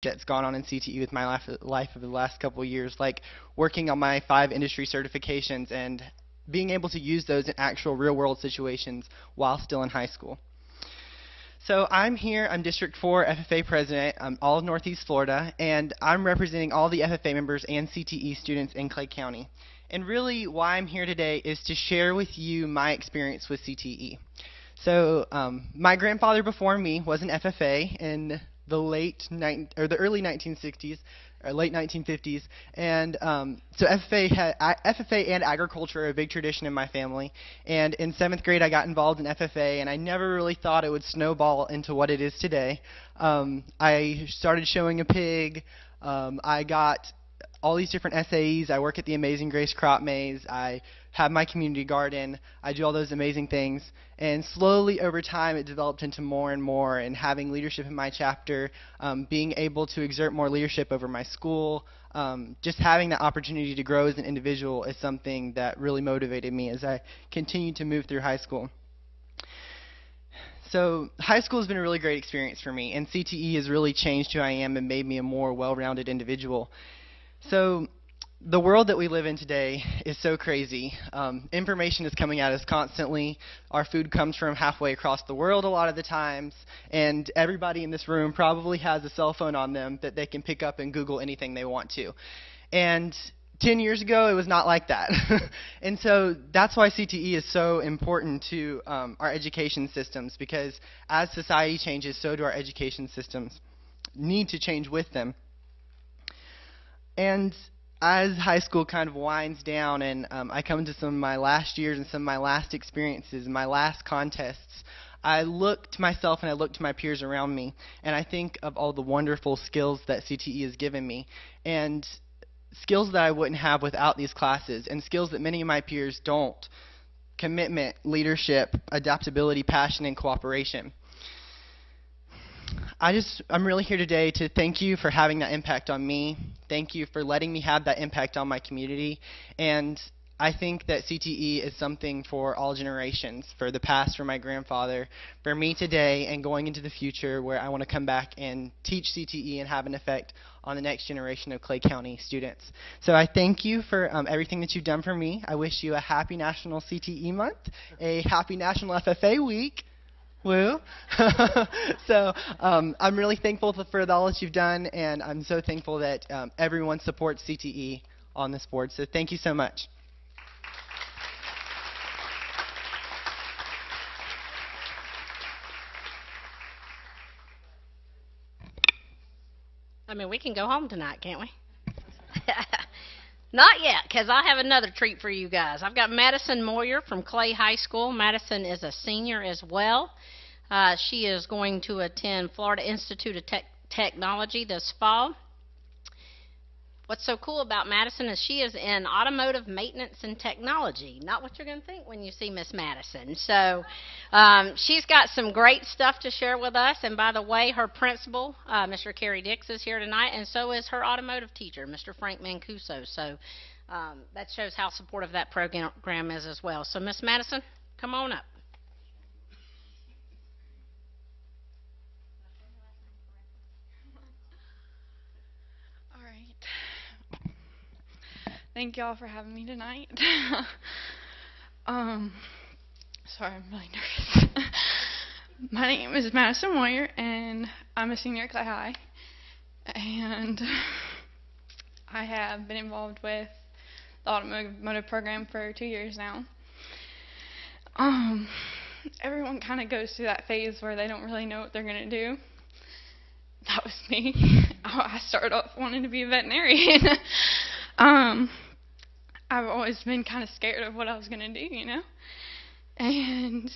that's gone on in CTE with my life over the last couple of years, like working on my 5 industry certifications and being able to use those in actual real-world situations while still in high school. So I'm here, I'm District 4 FFA President, I'm all of Northeast Florida, and I'm representing all the FFA members and CTE students in Clay County. And really why I'm here today is to share with you my experience with CTE. So my grandfather before me was an FFA in the early 1960s, or late 1950s, and so FFA and agriculture are a big tradition in my family. And in 7th grade, I got involved in FFA, and I never really thought it would snowball into what it is today. I started showing a pig. I got all these different SAEs. I work at the Amazing Grace Crop Maze. I have my community garden. I do all those amazing things. And slowly over time it developed into more and more, and having leadership in my chapter, being able to exert more leadership over my school, just having that opportunity to grow as an individual is something that really motivated me as I continued to move through high school. So high school has been a really great experience for me, and CTE has really changed who I am and made me a more well-rounded individual. So the world that we live in today is so crazy. Information is coming at us constantly. Our food comes from halfway across the world a lot of the times, and everybody in this room probably has a cell phone on them that they can pick up and Google anything they want to. And 10 years ago, it was not like that. And so that's why CTE is so important to our education systems, because as society changes, so do our education systems need to change with them. And as high school kind of winds down and I come into some of my last years and some of my last experiences and my last contests, I look to myself and I look to my peers around me, and I think of all the wonderful skills that CTE has given me, and skills that I wouldn't have without these classes, and skills that many of my peers don't: commitment, leadership, adaptability, passion, and cooperation. I'm really here today to thank you for having that impact on me. Thank you for letting me have that impact on my community. And I think that CTE is something for all generations, for the past, for my grandfather, for me today, and going into the future, where I want to come back and teach CTE and have an effect on the next generation of Clay County students. So I thank you for everything that you've done for me. I wish you a happy National CTE Month, a happy National FFA Week. Woo. So I'm really thankful for all that you've done, and I'm so thankful that everyone supports CTE on this board. So thank you so much. I mean, we can go home tonight, can't we? Not yet, because I have another treat for you guys. I've got Madison Moyer from Clay High School. Madison is a senior as well. She is going to attend Florida Institute of Technology this fall. What's so cool about Madison is she is in automotive maintenance and technology. Not what you're going to think when you see Miss Madison. So she's got some great stuff to share with us. And by the way, her principal, Mr. Kerry Dix, is here tonight, and so is her automotive teacher, Mr. Frank Mancuso. So that shows how supportive that program is as well. So Miss Madison, come on up. Thank y'all for having me tonight. Sorry, I'm really nervous. My name is Madison Moyer, and I'm a senior at Clay High. And I have been involved with the automotive program for 2 years now. Everyone kind of goes through that phase where they don't really know what they're going to do. That was me. I started off wanting to be a veterinarian. I've always been kind of scared of what I was going to do, you know? And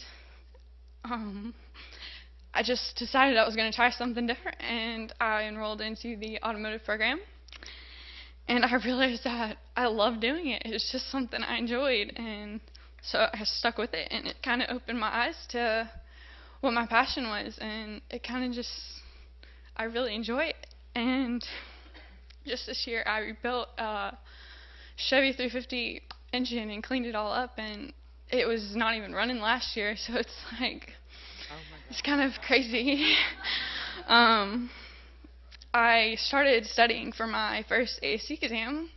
I just decided I was going to try something different, and I enrolled into the automotive program. And I realized that I love doing it. It was just something I enjoyed, and so I stuck with it, and it kind of opened my eyes to what my passion was, and it kind of just, I really enjoy it. And just this year I rebuilt Chevy 350 engine and cleaned it all up, and it was not even running last year, so it's like, it's kind of crazy. I started studying for my first ASC exam,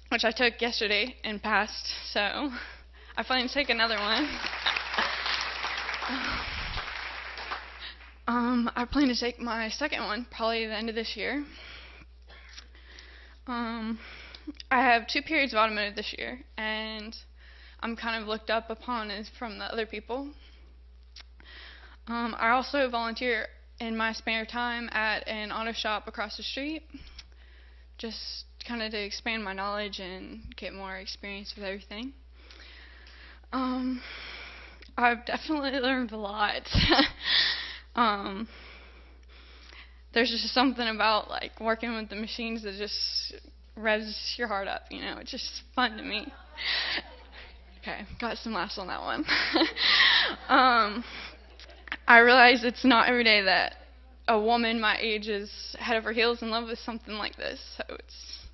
which I took yesterday and passed, so I plan to take another one. I plan to take my second one probably at the end of this year. I have 2 periods of automotive this year, and I'm kind of looked up upon as from the other people. I also volunteer in my spare time at an auto shop across the street, just kind of to expand my knowledge and get more experience with everything. I've definitely learned a lot. There's just something about like working with the machines that just revs your heart up, you know. It's just fun to me. Okay, got some laughs on that one. I realize it's not every day that a woman my age is head over heels in love with something like this, so it's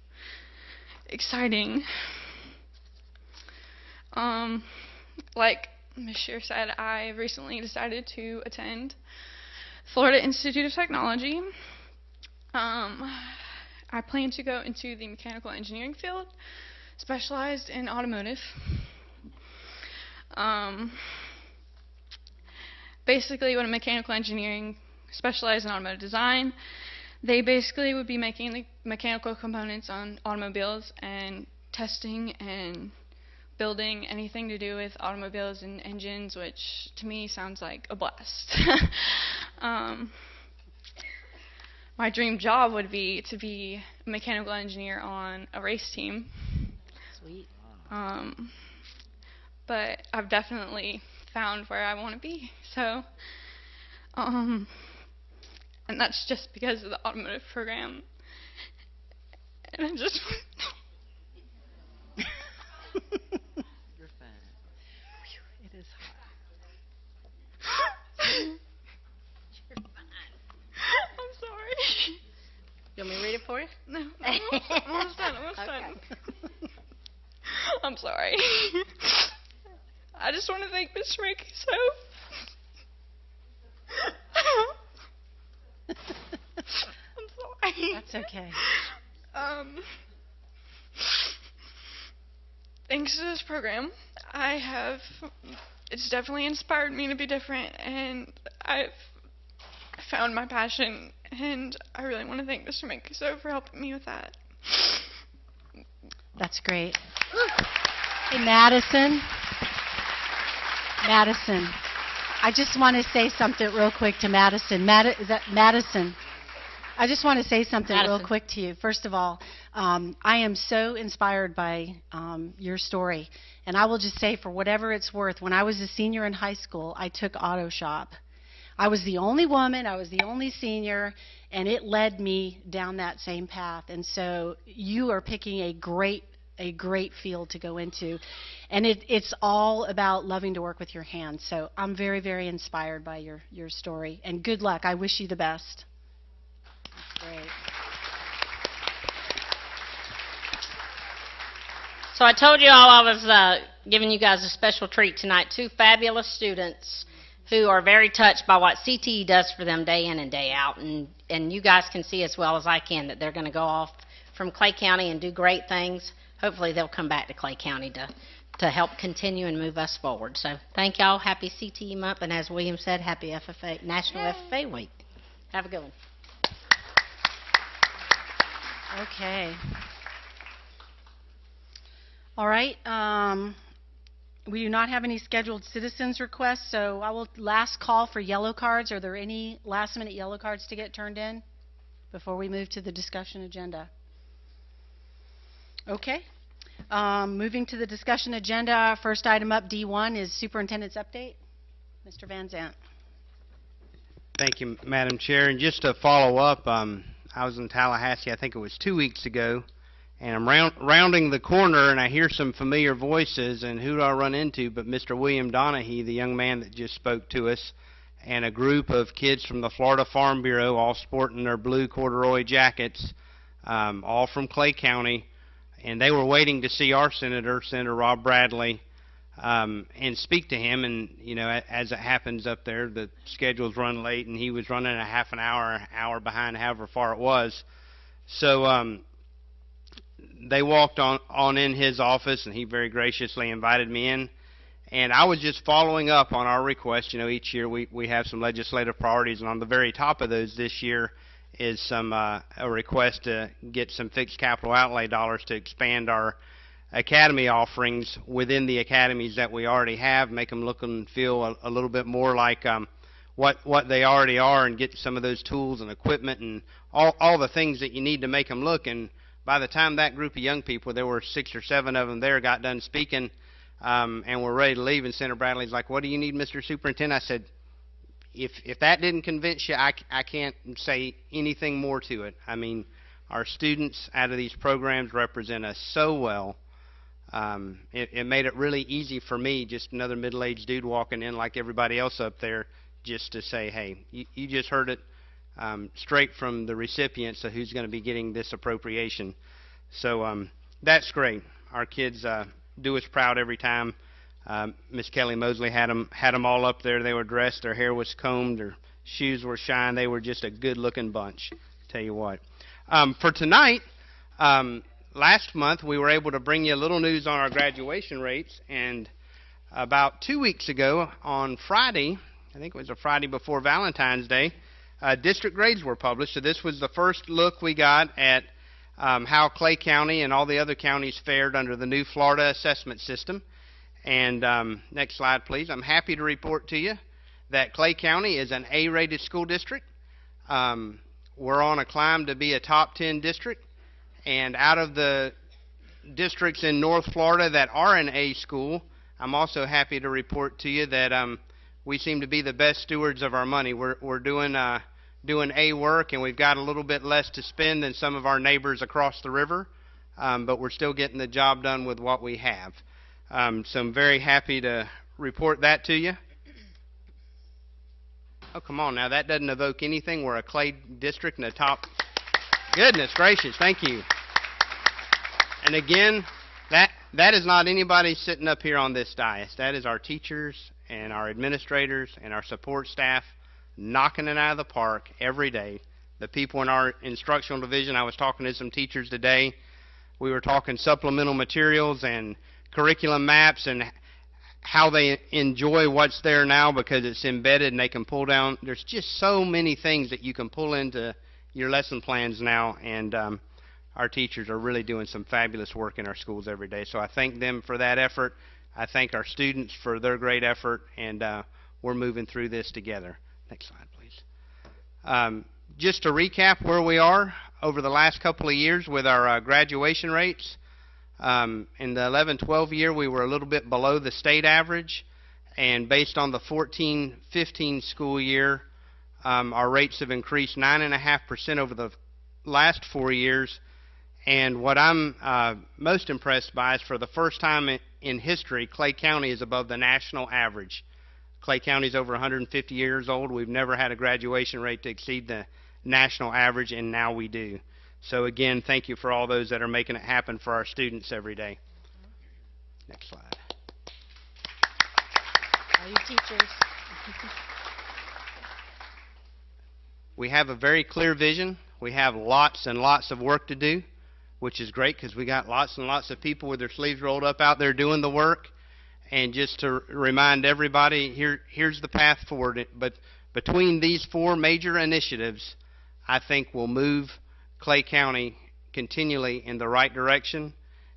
exciting. Like Ms. Shear said, I recently decided to attend Florida Institute of Technology. I plan to go into the mechanical engineering field, specialized in automotive. Basically, what a mechanical engineering specialized in automotive design, they basically would be making the mechanical components on automobiles and testing and building anything to do with automobiles and engines, which to me sounds like a blast. My dream job would be to be a mechanical engineer on a race team. Sweet. But I've definitely found where I want to be. So, and that's just because of the automotive program. And I just You're fine. It is hot. You're fine. I'm sorry. You want me to read it for you? No, I'm almost done. I'm sorry. I just want to thank Ms. Ricky I'm sorry. That's okay. Thanks to this program, it's definitely inspired me to be different, and I've found my passion, and I really want to thank Mr. Mancuso for helping me with that. That's great. Hey, Madison, I just want to say something real quick to Madison. Is that Madison? I just want to say something real quick to you. First of all, I am so inspired by your story. And I will just say, for whatever it's worth, when I was a senior in high school, I took auto shop. I was the only woman, I was the only senior, and it led me down that same path. And so you are picking a great field to go into. And it's all about loving to work with your hands. So I'm very, very inspired by your story. And good luck. I wish you the best. That's great. So I told you all I was giving you guys a special treat tonight. 2 fabulous students who are very touched by what CTE does for them day in and day out. And you guys can see as well as I can that they're going to go off from Clay County and do great things. Hopefully they'll come back to Clay County to help continue and move us forward. So thank y'all. Happy CTE month. And as William said, happy FFA, National FFA Week. Have a good one. Okay. All right. We do not have any scheduled citizens requests, so I will last call for yellow cards. Are there any last-minute yellow cards to get turned in before we move to the discussion agenda? Okay. Moving to the discussion agenda, first item up, D1, is Superintendent's Update. Mr. Van Zant. Thank you, Madam Chair. And just to follow up, I was in Tallahassee, I think it was 2 weeks ago, and I'm rounding the corner, and I hear some familiar voices, and who do I run into but Mr. William Donahue, the young man that just spoke to us, and a group of kids from the Florida Farm Bureau, all sporting their blue corduroy jackets, all from Clay County, and they were waiting to see our senator, Senator Rob Bradley. and speak to him. And, as it happens up there, the schedules run late, and he was running a half an hour behind, however far it was. So they walked on in his office, and he very graciously invited me in. And I was just following up on our request. Each year we have some legislative priorities, and on the very top of those this year is a request to get some fixed capital outlay dollars to expand our academy offerings within the academies that we already have, make them look and feel a little bit more like what they already are, and get some of those tools and equipment and all the things that you need to make them look. And by the time that group of young people, there were 6 or 7 of them there, got done speaking, and we're ready to leave, and Senator Bradley's like, "What do you need, Mr. Superintendent?" I said, if that didn't convince you, I can't say anything more to it. I mean, our students out of these programs represent us so well. It made it really easy for me, just another middle-aged dude walking in like everybody else up there, just to say, hey, you just heard it straight from the recipients of who's going to be getting this appropriation. So that's great. Our kids do us proud every time. Miss Kelly Mosley had them all up there. They were dressed, their hair was combed, their shoes were shined. They were just a good-looking bunch, tell you what. For tonight, last month we were able to bring you a little news on our graduation rates, and about 2 weeks ago on Friday, I think it was a Friday before Valentine's Day, district grades were published. So this was the first look we got at how Clay County and all the other counties fared under the new Florida assessment system. And next slide, please. I'm happy to report to you that Clay County is an A-rated school district. We're on a climb to be a top 10 district. And out of the districts in North Florida that are an A school, I'm also happy to report to you that we seem to be the best stewards of our money. We're doing A work, and we've got a little bit less to spend than some of our neighbors across the river, but we're still getting the job done with what we have. So I'm very happy to report that to you. Oh, come on now. That doesn't evoke anything. We're a Clay district in the top. Goodness gracious. Thank you. And again, that is not anybody sitting up here on this dais. That is our teachers and our administrators and our support staff knocking it out of the park every day. The people in our instructional division, I was talking to some teachers today. We were talking supplemental materials and curriculum maps and how they enjoy what's there now because it's embedded and they can pull down. There's just so many things that you can pull into your lesson plans now, and our teachers are really doing some fabulous work in our schools every day. So I thank them for that effort. I thank our students for their great effort, and we're moving through this together. Next slide, please. Just to recap where we are over the last couple of years with our graduation rates. In the 11-12 year, we were a little bit below the state average, and based on the 14-15 school year, our rates have increased 9.5% over the last 4 years. And what I'm most impressed by is for the first time in history, Clay County is above the national average. Clay County is over 150 years old. We've never had a graduation rate to exceed the national average, and now we do. So again, thank you for all those that are making it happen for our students every day. Next slide. All you teachers. We have a very clear vision. We have lots and lots of work to do, which is great because we got lots and lots of people with their sleeves rolled up out there doing the work. And just to remind everybody, here's the path forward. But between these 4 major initiatives, I think we'll move Clay County continually in the right direction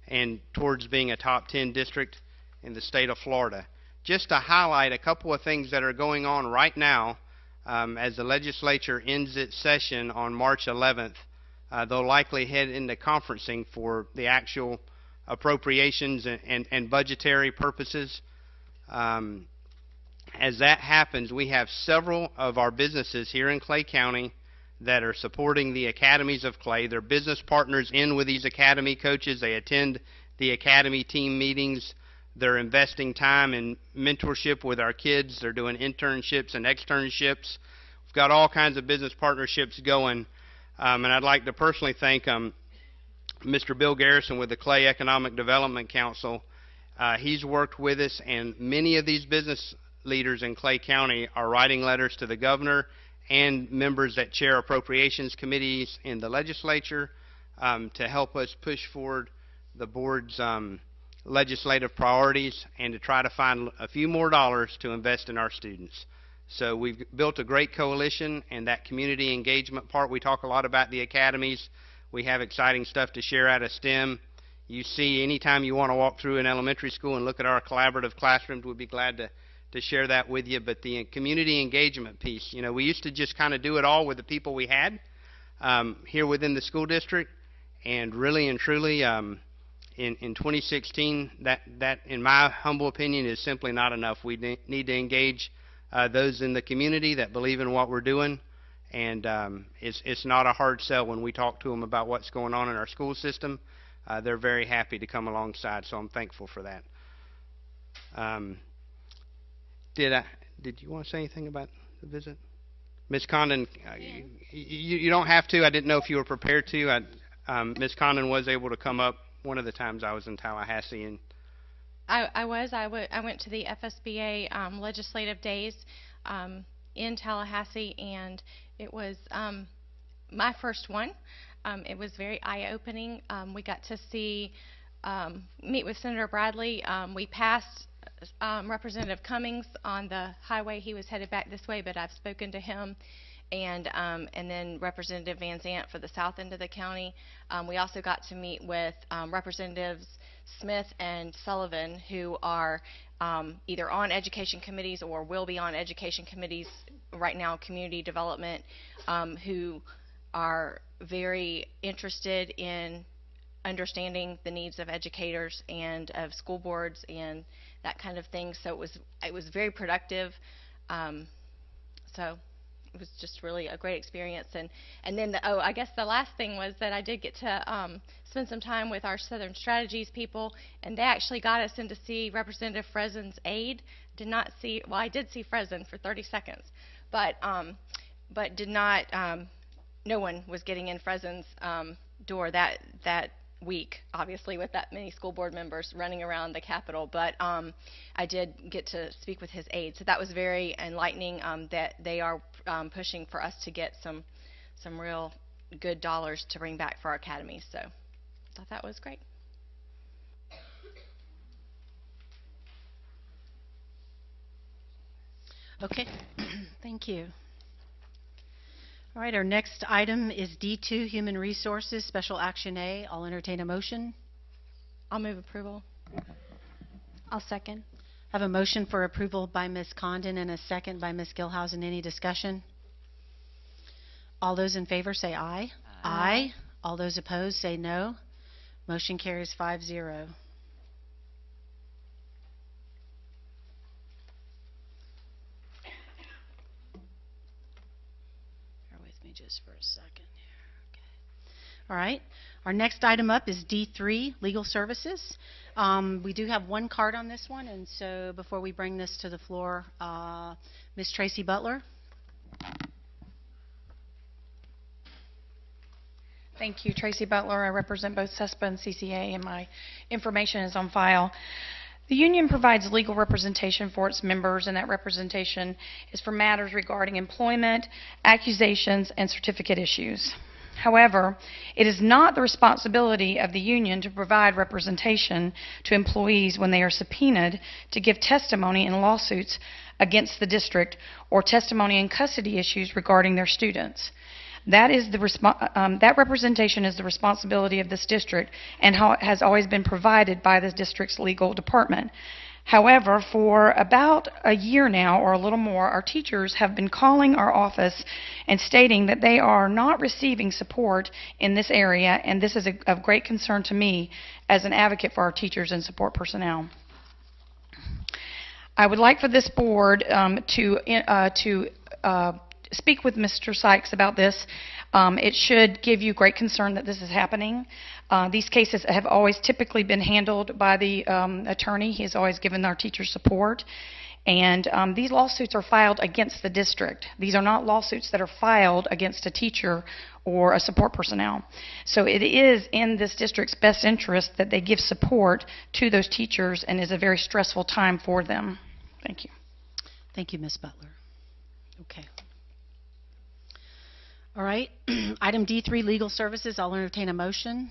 and towards being a top 10 district in the state of Florida. Just to highlight a couple of things that are going on right now, as the legislature ends its session on March 11th, they'll likely head into conferencing for the actual appropriations and budgetary purposes. As that happens, we have several of our businesses here in Clay County that are supporting the academies of Clay. They're business partners in with these academy coaches. They attend the academy team meetings. They're investing time in mentorship with our kids. They're doing internships and externships. We've got all kinds of business partnerships going. And I'd like to personally thank Mr. Bill Garrison with the Clay Economic Development Council. He's worked with us, and many of these business leaders in Clay County are writing letters to the governor and members that chair appropriations committees in the legislature to help us push forward the board's legislative priorities and to try to find a few more dollars to invest in our students. So we've built a great coalition, and that community engagement part, we talk a lot about the academies. We have exciting stuff to share out of STEM. You see, anytime you want to walk through an elementary school and look at our collaborative classrooms, we'd be glad to share that with you. But the community engagement piece, you know, we used to just kind of do it all with the people we had here within the school district, and really and truly in 2016, that in my humble opinion is simply not enough. We need to engage those in the community that believe in what we're doing, and it's not a hard sell when we talk to them about what's going on in our school system. They're very happy to come alongside, so I'm thankful for that. Did you want to say anything about the visit? Ms. Condon, you don't have to. I didn't know if you were prepared to. Ms. Condon was able to come up one of the times I was in Tallahassee. And I went to the FSBA legislative days in Tallahassee, and it was my first one. It was very eye-opening. We got to meet with Senator Bradley. We passed Representative Cummings on the highway. He was headed back this way, but I've spoken to him, and then Representative Van Zant for the south end of the county. We also got to meet with Representatives Smith and Sullivan, who are either on education committees or will be on education committees right now, community development, who are very interested in understanding the needs of educators and of school boards and that kind of thing. So it was very productive. So it was just really a great experience. And then I guess the last thing was that I did get to spend some time with our Southern Strategies people, and they actually got us in to see Representative Fresen's aide. I did see Fresen for 30 seconds, but did not. No one was getting in Fresen's door that week, obviously, with that many school board members running around the Capitol. But I did get to speak with his aide, so that was very enlightening. That they are pushing for us to get some real good dollars to bring back for our academies. So I thought that was great. Okay, thank you. All right, our next item is D2, Human Resources, Special Action A. I'll entertain a motion. I'll move approval. I'll second. I have a motion for approval by Ms. Condon and a second by Ms. Gilhousen. Any discussion? All those in favor say aye. Aye. All those opposed say no. Motion carries 5-0. Just for a second here. Okay. All right. Our next item up is D3, Legal Services. We do have one card on this one, and so before we bring this to the floor, Ms. Tracy Butler. Thank you, Tracy Butler. I represent both CESPA and CCA, and my information is on file. The union provides legal representation for its members, and that representation is for matters regarding employment, accusations, and certificate issues. However, it is not the responsibility of the union to provide representation to employees when they are subpoenaed to give testimony in lawsuits against the district or testimony in custody issues regarding their students. That representation is the responsibility of this district and has always been provided by the district's legal department. However, for about a year now or a little more, our teachers have been calling our office and stating that they are not receiving support in this area, and this is of great concern to me as an advocate for our teachers and support personnel. I would like for this board to speak with Mr. Sykes about this. It should give you great concern that this is happening. These cases have always typically been handled by the attorney. He has always given our teachers support. And these lawsuits are filed against the district. These are not lawsuits that are filed against a teacher or a support personnel. So it is in this district's best interest that they give support to those teachers, and is a very stressful time for them. Thank you. Thank you, Ms. Butler. Okay. All right. Item D3, legal services. I'll entertain a motion.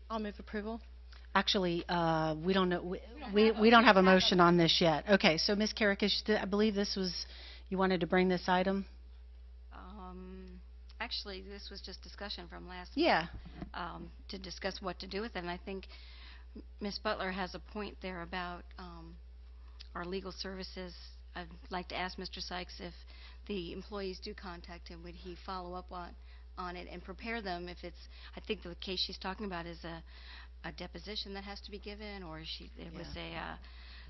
I'll move approval. Actually, we don't know. We don't have a motion on this yet. Okay. So, Ms. Carrick, I believe this was, you wanted to bring this item? Actually, this was just discussion from last Yeah. month, to discuss what to do with it. And I think Ms. Butler has a point there about our legal services. I'd like to ask Mr. Sykes if the employees do contact him, would he follow up on it and prepare them if it's, I think the case she's talking about is a deposition that has to be given, or it was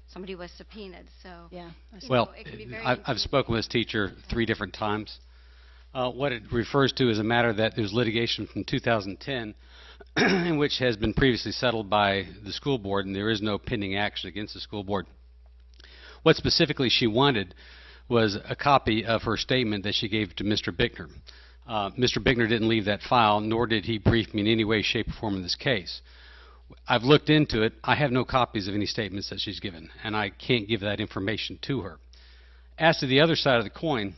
somebody was subpoenaed. So Yeah. Well, it can be very I've spoken with this teacher 3 different times. What it refers to is a matter that there's litigation from 2010 in which has been previously settled by the school board, and there is no pending action against the school board. What specifically she wanted was a copy of her statement that she gave to Mr. Bickner. Mr. Bickner didn't leave that file, nor did he brief me in any way, shape, or form in this case. I've looked into it. I have no copies of any statements that she's given, and I can't give that information to her. As to the other side of the coin,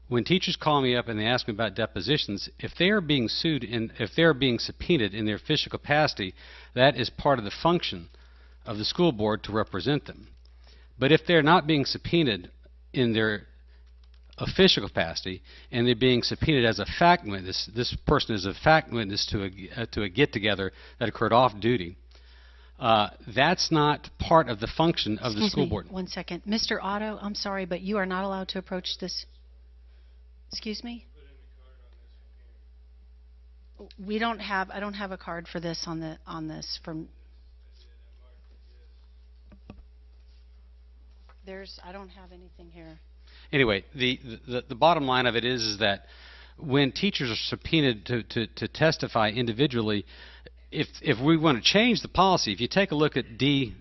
when teachers call me up and they ask me about depositions, if they are being sued and if they are being subpoenaed in their official capacity, that is part of the function of the school board to represent them. But if they're not being subpoenaed in their official capacity and they're being subpoenaed as a fact witness, this person is a fact witness to a get-together that occurred off duty, that's not part of the function of the school board. 1 second. Mr. Otto, I'm sorry, but you are not allowed to approach this. Excuse me? I don't have a card for this on this from. I don't have anything here. Anyway, the bottom line of it is that when teachers are subpoenaed to testify individually, if we want to change the policy, if you take a look at the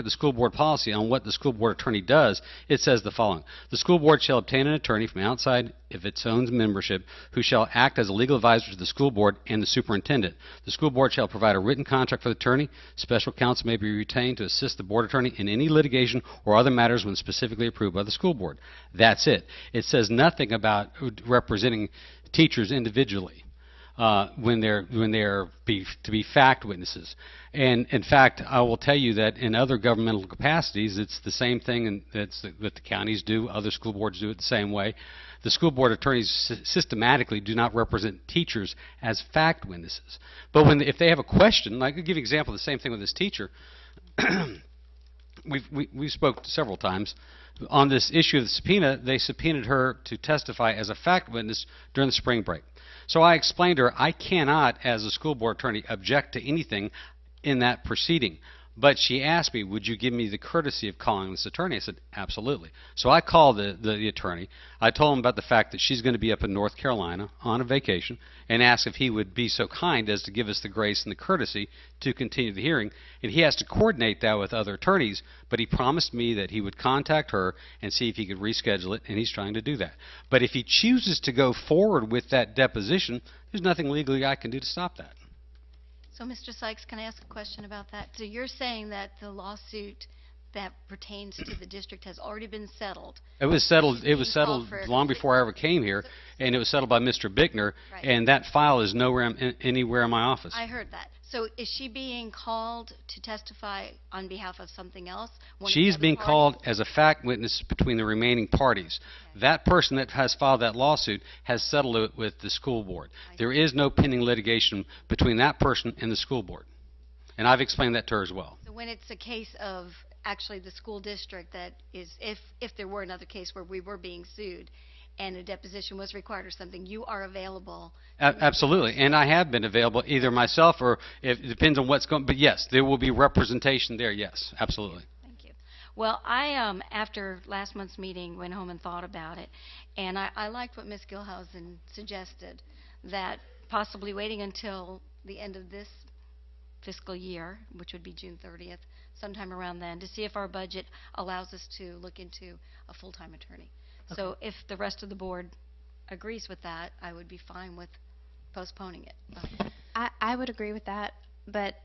school board policy on what the school board attorney does, it says the following: the school board shall obtain an attorney from outside of its own membership who shall act as a legal advisor to the school board and the superintendent. The school board shall provide a written contract for the attorney. Special counsel may be retained to assist the board attorney in any litigation or other matters when specifically approved by the school board. That's it. It says nothing about representing teachers individually. When they're to be fact witnesses. And in fact, I will tell you that in other governmental capacities, it's the same thing, and that the counties do. Other school boards do it the same way. The school board attorneys systematically do not represent teachers as fact witnesses. But if they have a question, like I'll give you an example of the same thing with this teacher. we spoke several times on this issue of the subpoena. They subpoenaed her to testify as a fact witness during the spring break. So I explained to her, I cannot, as a school board attorney, object to anything in that proceeding. But she asked me, would you give me the courtesy of calling this attorney? I said, absolutely. So I called the attorney. I told him about the fact that she's going to be up in North Carolina on a vacation, and asked if he would be so kind as to give us the grace and the courtesy to continue the hearing. And he has to coordinate that with other attorneys, but he promised me that he would contact her and see if he could reschedule it, and he's trying to do that. But if he chooses to go forward with that deposition, there's nothing legally I can do to stop that. So, Mr. Sykes, can I ask a question about that? So you're saying that the lawsuit that pertains to the district has already been settled? It was settled. It was Being settled called for- long before I ever came here, and it was settled by Mr. Bickner. Right. And that file is nowhere anywhere in my office. I heard that. So is she being called to testify on behalf of something else? One of the She's other being parties? called as a fact witness between the remaining parties. Okay. That person that has filed that lawsuit has settled it with the school board. There is no pending litigation between that person and the school board. And I've explained that to her as well. So when it's a case of actually the school district that is, if there were another case where we were being sued and a deposition was required or something, you are available? Absolutely. And I have been available, either myself or it depends on what's going. But yes, there will be representation there. Yes, absolutely. Thank you. Well, I, after last month's meeting, went home and thought about it, and I liked what Ms. Gilhousen suggested, that possibly waiting until the end of this fiscal year, which would be June 30th, sometime around then, to see if our budget allows us to look into a full-time attorney. So if the rest of the board agrees with that, I would be fine with postponing it. I would agree with that, but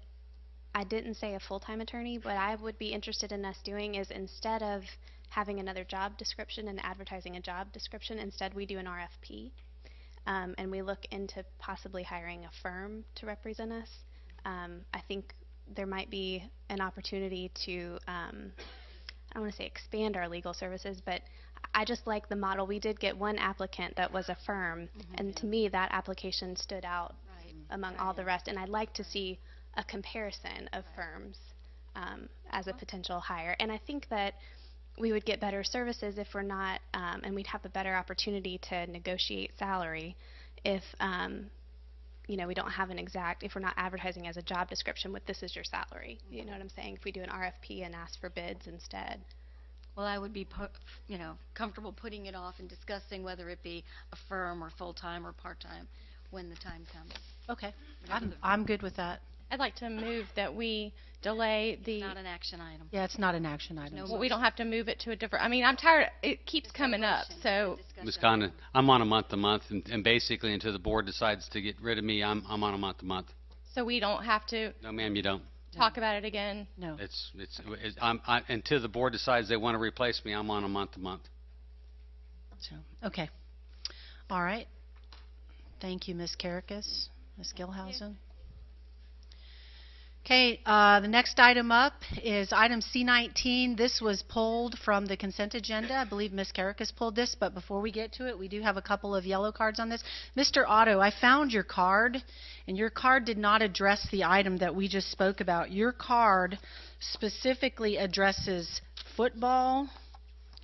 I didn't say a full-time attorney. What I would be interested in us doing is, instead of having another job description and advertising a job description, instead we do an RFP, and we look into possibly hiring a firm to represent us. I think there might be an opportunity to, I don't want to say expand our legal services, but I just like the model. We did get one applicant that was a firm, and to me that application stood out among all the rest, and I'd like to see a comparison of firms as a potential hire. And I think that we would get better services if we're not, and we'd have a better opportunity to negotiate salary if we don't have an exact, if we're not advertising as a job description with this is your salary. You know what I'm saying? If we do an RFP and ask for bids instead. Well, I would be, comfortable putting it off and discussing whether it be a firm or full-time or part-time when the time comes. Okay. I'm good with that. I'd like to move that we delay the... It's not an action item. Yeah, it's not an action item. No Well, we don't have to move it to a different... I mean, I'm tired. It keeps coming up, so... Ms. Condon, I'm on a month-to-month, and basically until the board decides to get rid of me, I'm on a month-to-month. So we don't have to No, ma'am, you don't. talk about it again? No. Until the board decides they want to replace me, I'm on a month-to-month. So, okay. All right. Thank you, Ms. Karakis. Ms. Gilhausen. Okay, the next item up is item C19. This was pulled from the consent agenda. I believe Ms. Karakis pulled this, but before we get to it, we do have a couple of yellow cards on this. Mr. Otto, I found your card, and your card did not address the item that we just spoke about. Your card specifically addresses football.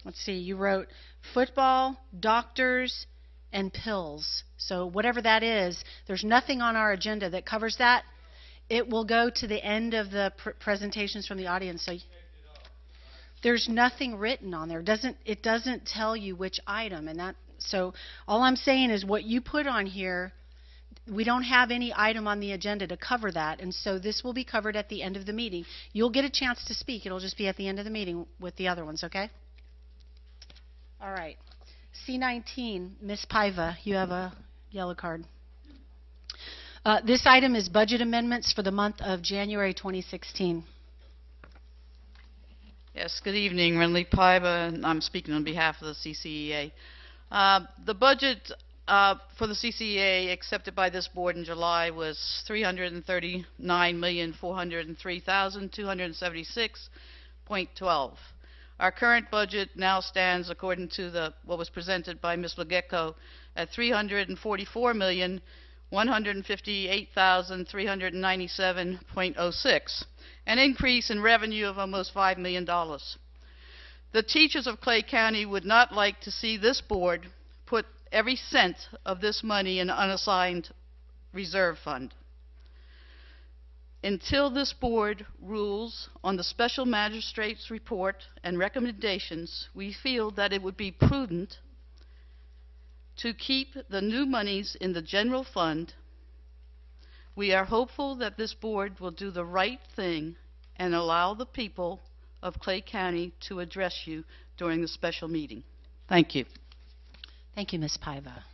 Let's see, you wrote football, doctors, and pills. So whatever that is, there's nothing on our agenda that covers that. It will go to the end of the presentations from the audience. So there's nothing written on there. It doesn't tell you which item, and that. So all I'm saying is what you put on here. We don't have any item on the agenda to cover that, and so this will be covered at the end of the meeting. You'll get a chance to speak. It'll just be at the end of the meeting with the other ones. Okay? All right. C19, Ms. Paiva, you have a yellow card. This item is budget amendments for the month of January 2016. Yes, good evening, Renly Paiva, and I'm speaking on behalf of the CCEA. The budget for the CCEA accepted by this board in July was $339,403,276.12. Our current budget now stands, according to what was presented by Ms. Legecko, at $344,158,397.06, an increase in revenue of almost $5 million. The teachers of Clay County would not like to see this board put every cent of this money in an unassigned reserve fund. Until this board rules on the special magistrate's report and recommendations, we feel that it would be prudent to keep the new monies in the general fund. We are hopeful that this board will do the right thing and allow the people of Clay County to address you during the special meeting. Thank you. Thank you, Ms. Paiva.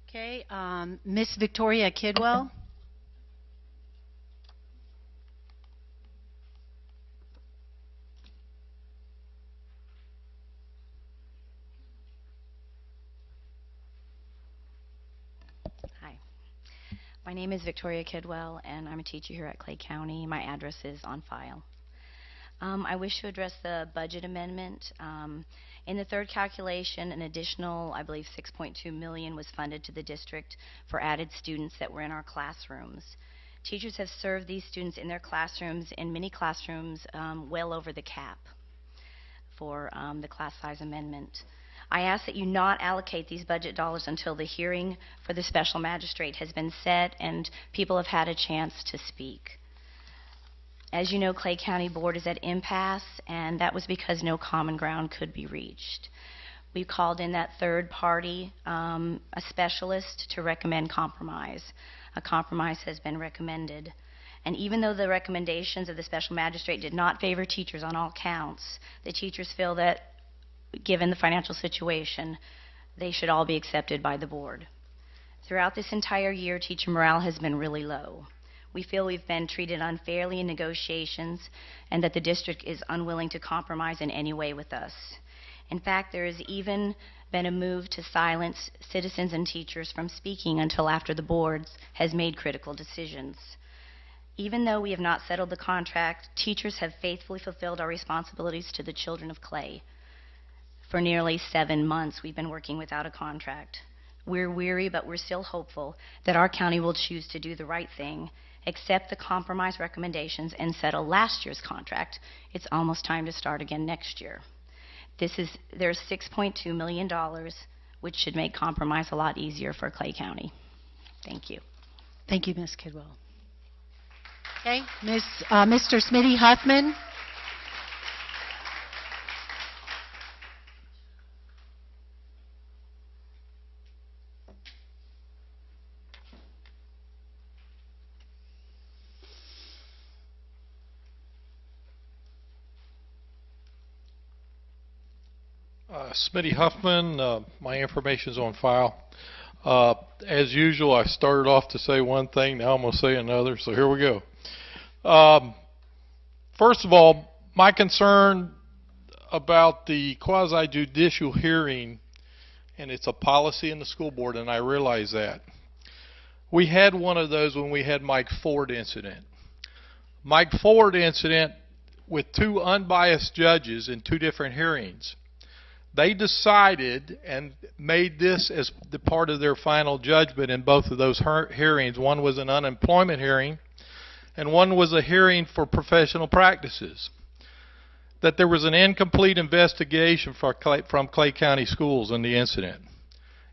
Okay, Ms. Victoria Kidwell. My name is Victoria Kidwell, and I'm a teacher here at Clay County. My address is on file. I wish to address the budget amendment. In the third calculation, an additional, I believe, $6.2 million was funded to the district for added students that were in our classrooms. Teachers have served these students in their classrooms, in many classrooms, well over the cap for the class size amendment. I ask that you not allocate these budget dollars until the hearing for the special magistrate has been set and people have had a chance to speak. As you know, Clay County Board is at impasse, and that was because no common ground could be reached. We called in that third party, a specialist, to recommend compromise. A compromise has been recommended. And even though the recommendations of the special magistrate did not favor teachers on all counts, the teachers feel that given the financial situation, they should all be accepted by the board. Throughout this entire year, teacher morale has been really low. We feel we've been treated unfairly in negotiations and that the district is unwilling to compromise in any way with us. In fact, there has even been a move to silence citizens and teachers from speaking until after the board has made critical decisions. Even though we have not settled the contract, teachers have faithfully fulfilled our responsibilities to the children of Clay. For nearly 7 months, we've been working without a contract. We're weary, but we're still hopeful that our county will choose to do the right thing, accept the compromise recommendations, and settle last year's contract. It's almost time to start again next year. There's $6.2 million, which should make compromise a lot easier for Clay County. Thank you. Thank you, Ms. Kidwell. Okay, Mr. Smitty Huffman. Smitty Huffman, my information is on file. As usual, I started off to say one thing, now I'm going to say another, so here we go. First of all, my concern about the quasi-judicial hearing, and it's a policy in the school board, and I realize that. We had one of those when we had Mike Ford incident. Mike Ford incident with 2 unbiased judges in 2 different hearings. They decided and made this as the part of their final judgment in both of those hearings. One was an unemployment hearing, and one was a hearing for professional practices. That there was an incomplete investigation from Clay County Schools in the incident.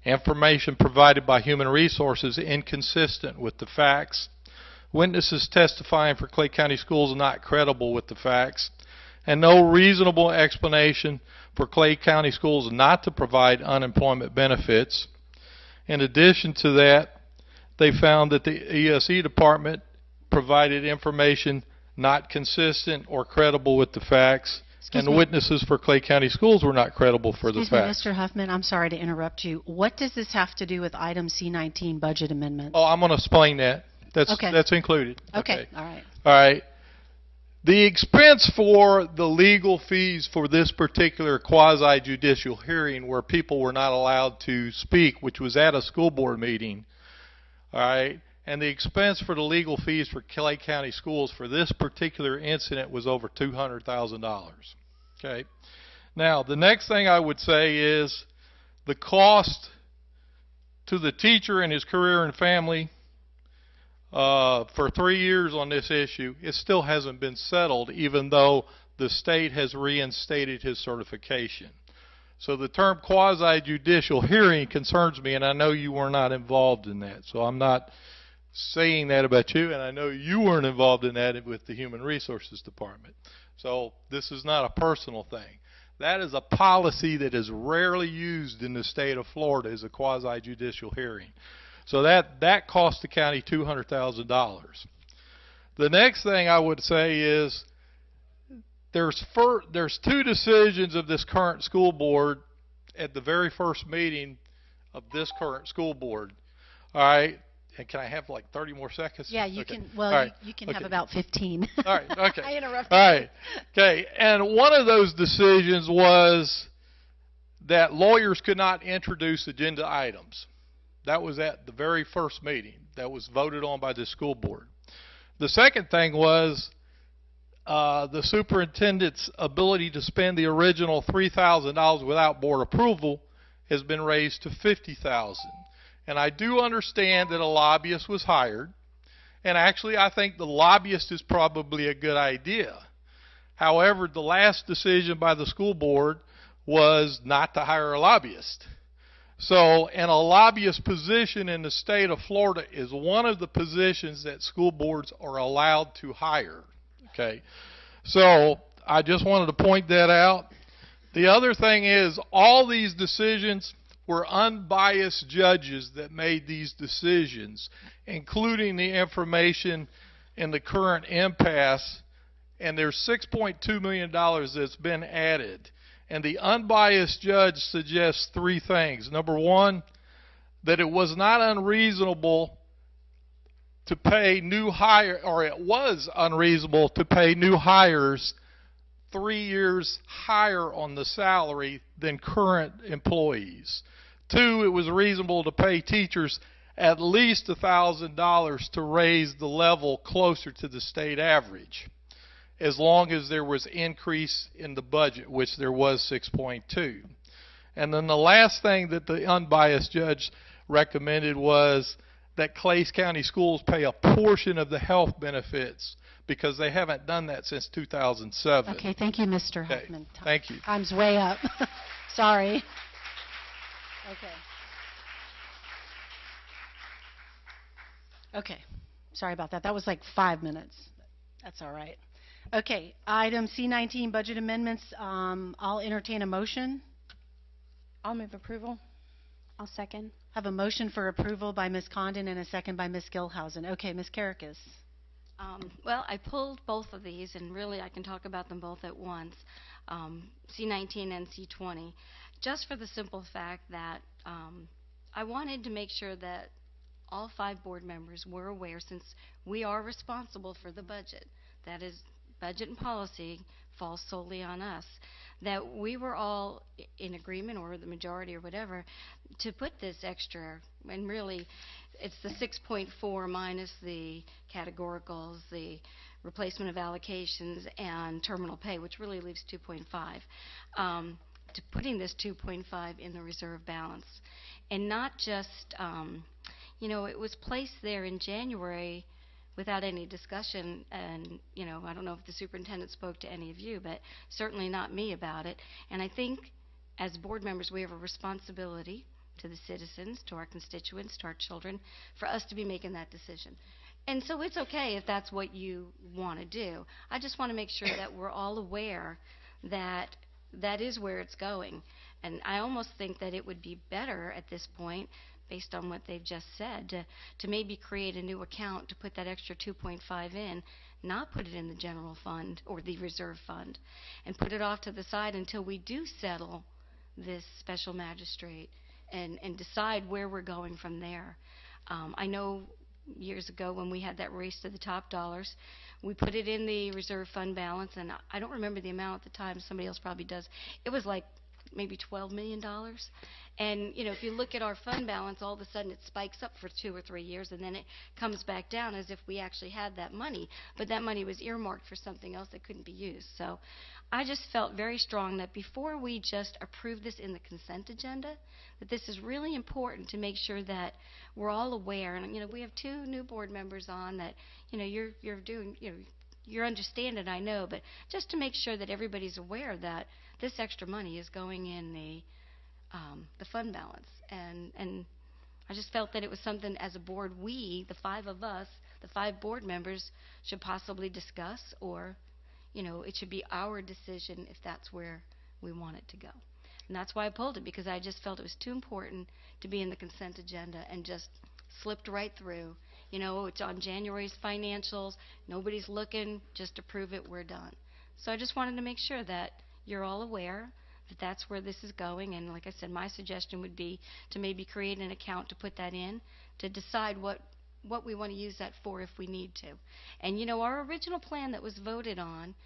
Information provided by Human Resources inconsistent with the facts. Witnesses testifying for Clay County Schools not credible with the facts. And no reasonable explanation for Clay County Schools not to provide unemployment benefits. In addition to that, they found that the ESE department provided information not consistent or credible with the facts, and the witnesses for Clay County Schools were not credible for the facts. Mr. Huffman, I'm sorry to interrupt you. What does this have to do with item C19 budget amendment? Oh, I'm going to explain that. That's included. Okay. All right. All right. The expense for the legal fees for this particular quasi-judicial hearing where people were not allowed to speak, which was at a school board meeting, all right, and the expense for the legal fees for Clay County Schools for this particular incident was over $200,000. Okay. Now, the next thing I would say is the cost to the teacher and his career and family for 3 years on this issue, it still hasn't been settled, even though the state has reinstated his certification. So the term quasi-judicial hearing concerns me, and I know you were not involved in that. So I'm not saying that about you, and I know you weren't involved in that with the Human Resources Department. So this is not a personal thing. That is a policy that is rarely used in the state of Florida as a quasi-judicial hearing. So that cost the county $200,000. The next thing I would say is there's 2 decisions of this current school board at the very first meeting of this current school board. All right. And can I have like 30 more seconds? Yeah, you can. Well, right. you can have about 15. All right. Okay. I interrupted. All right. Okay. And one of those decisions was that lawyers could not introduce agenda items. That was at the very first meeting. That was voted on by the school board. The second thing was the superintendent's ability to spend the original $3,000 without board approval has been raised to $50,000. And I do understand that a lobbyist was hired. And actually, I think the lobbyist is probably a good idea. However, the last decision by the school board was not to hire a lobbyist. So, and a lobbyist position in the state of Florida is one of the positions that school boards are allowed to hire. Okay, so I just wanted to point that out. The other thing is all these decisions were unbiased judges that made these decisions, including the information in the current impasse, and there's $6.2 million that's been added. And the unbiased judge suggests three things. Number one, that it was not unreasonable to pay new hire, or it was unreasonable to pay new hires 3 years higher on the salary than current employees. Two, it was reasonable to pay teachers at least $1,000 to raise the level closer to the state average, as long as there was increase in the budget, which there was 6.2. And then the last thing that the unbiased judge recommended was that Clay County schools pay a portion of the health benefits, because they haven't done that since 2007. Okay, thank you, Mr. Okay, Huffman. thank you. Time's way up. Sorry. Okay. Okay, sorry about that. That was like 5 minutes. That's all right. Okay, item C19, budget amendments. I'll entertain a motion. I'll move approval. I'll second. Have a motion for approval by Ms. Condon and a second by Ms. Gilhousen. Okay, Ms. Karakis. Well, I pulled both of these, and really I can talk about them both at once, C19 and C20, just for the simple fact that I wanted to make sure that all 5 board members were aware, since we are responsible for the budget, that is, budget and policy falls solely on us, that we were all in agreement, or the majority or whatever, to put this extra, and really it's the 6.4 minus the categoricals, the replacement of allocations, and terminal pay, which really leaves 2.5, to putting this 2.5 in the reserve balance. And not just, you know, it was placed there in January without any discussion, and, you know, I don't know if the superintendent spoke to any of you, but certainly not me about it. And I think as board members we have a responsibility to the citizens, to our constituents, to our children, for us to be making that decision. And so it's okay if that's what you want to do. I just want to make sure that we're all aware that that is where it's going. And I almost think that it would be better at this point, based on what they've just said, to maybe create a new account to put that extra 2.5 in, not put it in the general fund or the reserve fund, and put it off to the side until we do settle this special magistrate and decide where we're going from there. I know years ago when we had that race to the top dollars, we put it in the reserve fund balance, and I don't remember the amount at the time, somebody else probably does. It was like maybe $12 million. And, you know, if you look at our fund balance, all of a sudden it spikes up for 2 or 3 years, and then it comes back down as if we actually had that money. But that money was earmarked for something else that couldn't be used. So I just felt very strong that before we just approve this in the consent agenda, that this is really important to make sure that we're all aware. And, you know, we have 2 new board members on that, you know, you're doing, you know, you're understanding, I know, but just to make sure that everybody's aware that this extra money is going in the fund balance. And I just felt that it was something as a board, we, the 5 of us, the 5 board members, should possibly discuss, or, you know, it should be our decision if that's where we want it to go. And that's why I pulled it, because I just felt it was too important to be in the consent agenda and just slipped right through. You know, it's on January's financials, nobody's looking, just approve it, we're done. So I just wanted to make sure that you're all aware that that's where this is going, and like I said, my suggestion would be to maybe create an account to put that in, to decide what we want to use that for if we need to. And, you know, our original plan that was voted on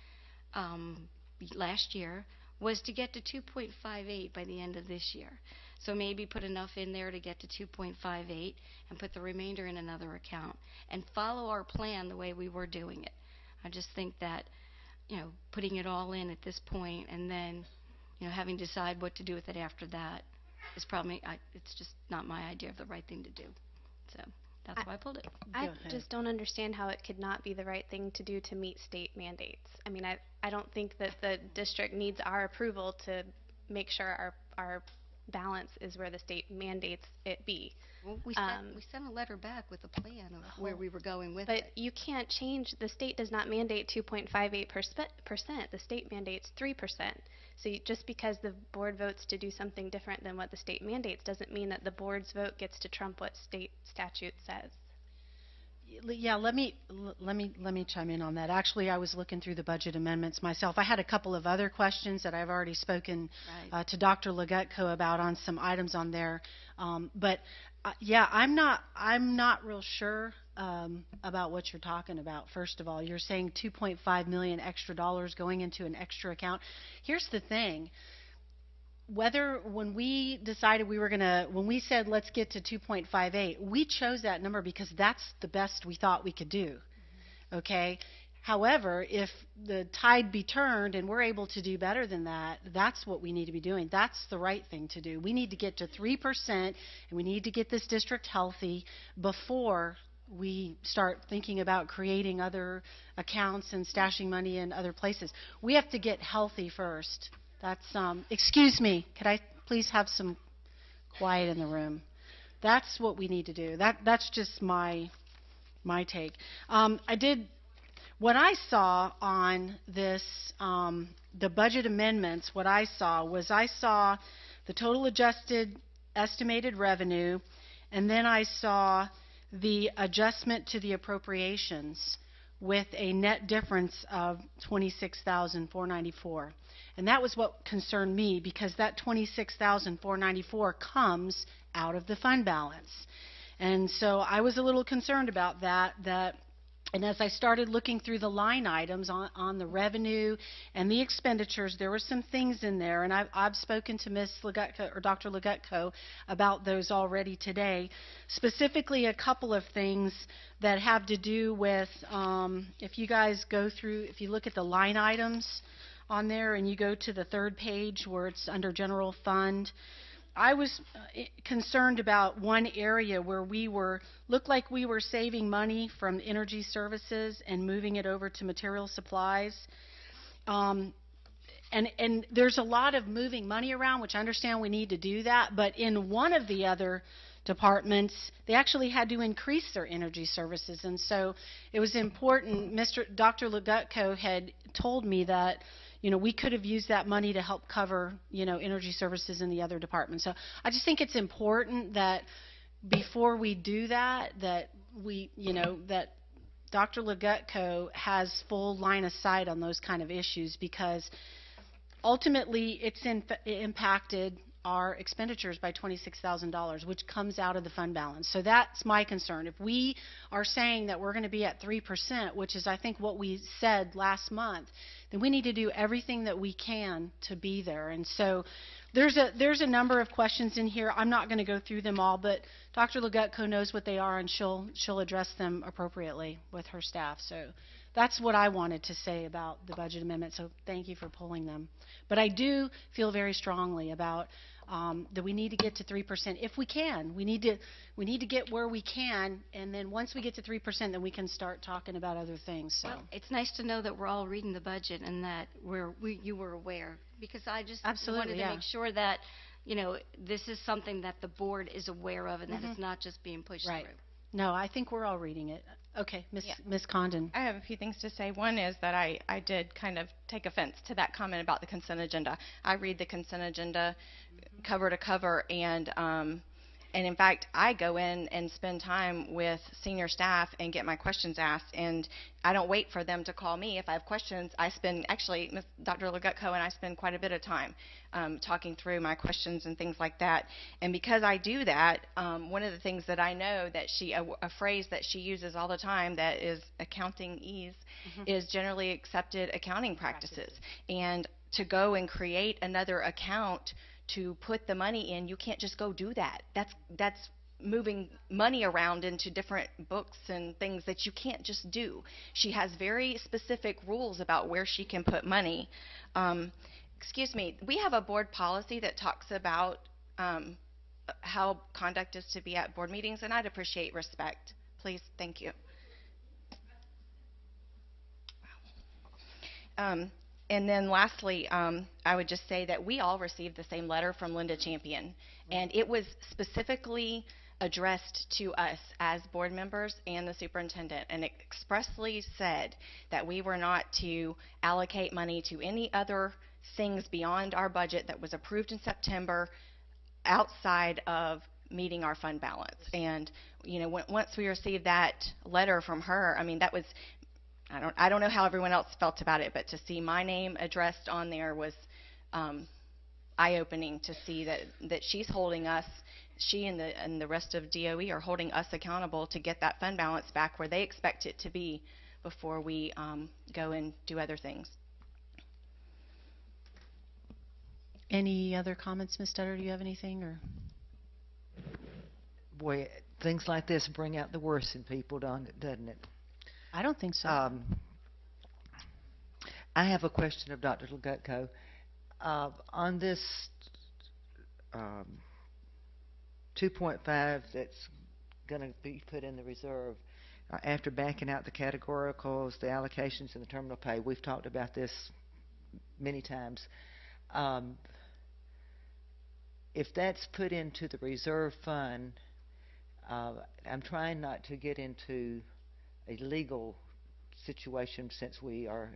last year was to get to 2.58 by the end of this year. So maybe put enough in there to get to 2.58 and put the remainder in another account and follow our plan the way we were doing it. I just think that, you know, putting it all in at this point and then, you know, having to decide what to do with it after that is probably, it's just not my idea of the right thing to do. So that's why I pulled it. I just don't understand how it could not be the right thing to do to meet state mandates. I mean, I don't think that the district needs our approval to make sure our balance is where the state mandates it be. Well, we sent a letter back with a plan of where we were going with it. But you can't change, the state does not mandate 2.58%. The state mandates 3%. So just because the board votes to do something different than what the state mandates doesn't mean that the board's vote gets to trump what state statute says. Yeah, let me chime in on that. Actually, I was looking through the budget amendments myself. I had a couple of other questions that I've already spoken to Dr. Legutko about on some items on there. But yeah, I'm not real sure about what you're talking about. First of all, you're saying 2.5 million extra dollars going into an extra account. Here's the thing. When we decided when we said let's get to 2.58, we chose that number because that's the best we thought we could do. Okay? However, if the tide be turned and we're able to do better than that, that's what we need to be doing. That's the right thing to do. We need to get to 3%, and we need to get this district healthy before we start thinking about creating other accounts and stashing money in other places. We have to get healthy first. That's excuse me, could I please have some quiet in the room? That's what we need to do. That's just my take. What I saw on this, the budget amendments, what I saw the total adjusted estimated revenue, and then I saw the adjustment to the appropriations with a net difference of $26,494. And that was what concerned me, because that $26,494 comes out of the fund balance. And so I was a little concerned about that. And as I started looking through the line items on the revenue and the expenditures, there were some things in there, and I've spoken to Ms. Legutko, or Dr. Legutko, about those already today. Specifically, a couple of things that have to do with, if you guys go through, if you look at the line items on there and you go to the third page where it's under general fund, I was concerned about one area where looked like we were saving money from energy services and moving it over to material supplies. And there's a lot of moving money around, which I understand we need to do that, but in one of the other departments, they actually had to increase their energy services. And so it was important. Dr. Legutko had told me that we could have used that money to help cover, energy services in the other departments. So I just think it's important that before we do that, that Dr. Legutko has full line of sight on those kind of issues, because ultimately it's impacted our expenditures by $26,000, which comes out of the fund balance. So that's my concern. If we are saying that we're going to be at 3%, which is I think what we said last month, then we need to do everything that we can to be there. And so there's a number of questions in here. I'm not going to go through them all, but Dr. Legutko knows what they are, and she'll address them appropriately with her staff. So that's what I wanted to say about the budget amendment, so thank you for pulling them. But I do feel very strongly about that we need to get to 3% if we can. We need to get where we can, and then once we get to 3%, then we can start talking about other things. So well, it's nice to know that we're all reading the budget and that you were aware, because I just wanted to make sure that this is something that the board is aware of and that it's not just being pushed through. No, I think we're all reading it. Okay, Ms. Condon. I have a few things to say. One is that I did kind of take offense to that comment about the consent agenda. I read the consent agenda cover to cover, and in fact, I go in and spend time with senior staff and get my questions asked, and I don't wait for them to call me. If I have questions, actually, Dr. Legutko and I spend quite a bit of time talking through my questions and things like that. And because I do that, one of the things that I know that a phrase that she uses all the time that is accounting ease is generally accepted accounting practices. And to go and create another account to put the money in, you can't just go do that. That's moving money around into different books and things that you can't just do. She has very specific rules about where she can put money. Excuse me, we have a board policy that talks about how conduct is to be at board meetings, and I'd appreciate respect. Please, thank you. And then lastly, I would just say that we all received the same letter from Linda Champion, and it was specifically addressed to us as board members and the superintendent, and it expressly said that we were not to allocate money to any other things beyond our budget that was approved in September outside of meeting our fund balance. And once we received that letter from her, I mean, that was, I don't know how everyone else felt about it, but to see my name addressed on there was eye-opening, to see that she's holding us, she and the rest of DOE are holding us accountable to get that fund balance back where they expect it to be before we go and do other things. Any other comments, Ms. Stutter? Do you have anything? Or boy, things like this bring out the worst in people, doesn't it? I don't think so. I have a question of Dr. Legutko. On this 2.5 that's going to be put in the reserve, after backing out the categoricals, the allocations, and the terminal pay, we've talked about this many times. If that's put into the reserve fund, I'm trying not to get into a legal situation since we are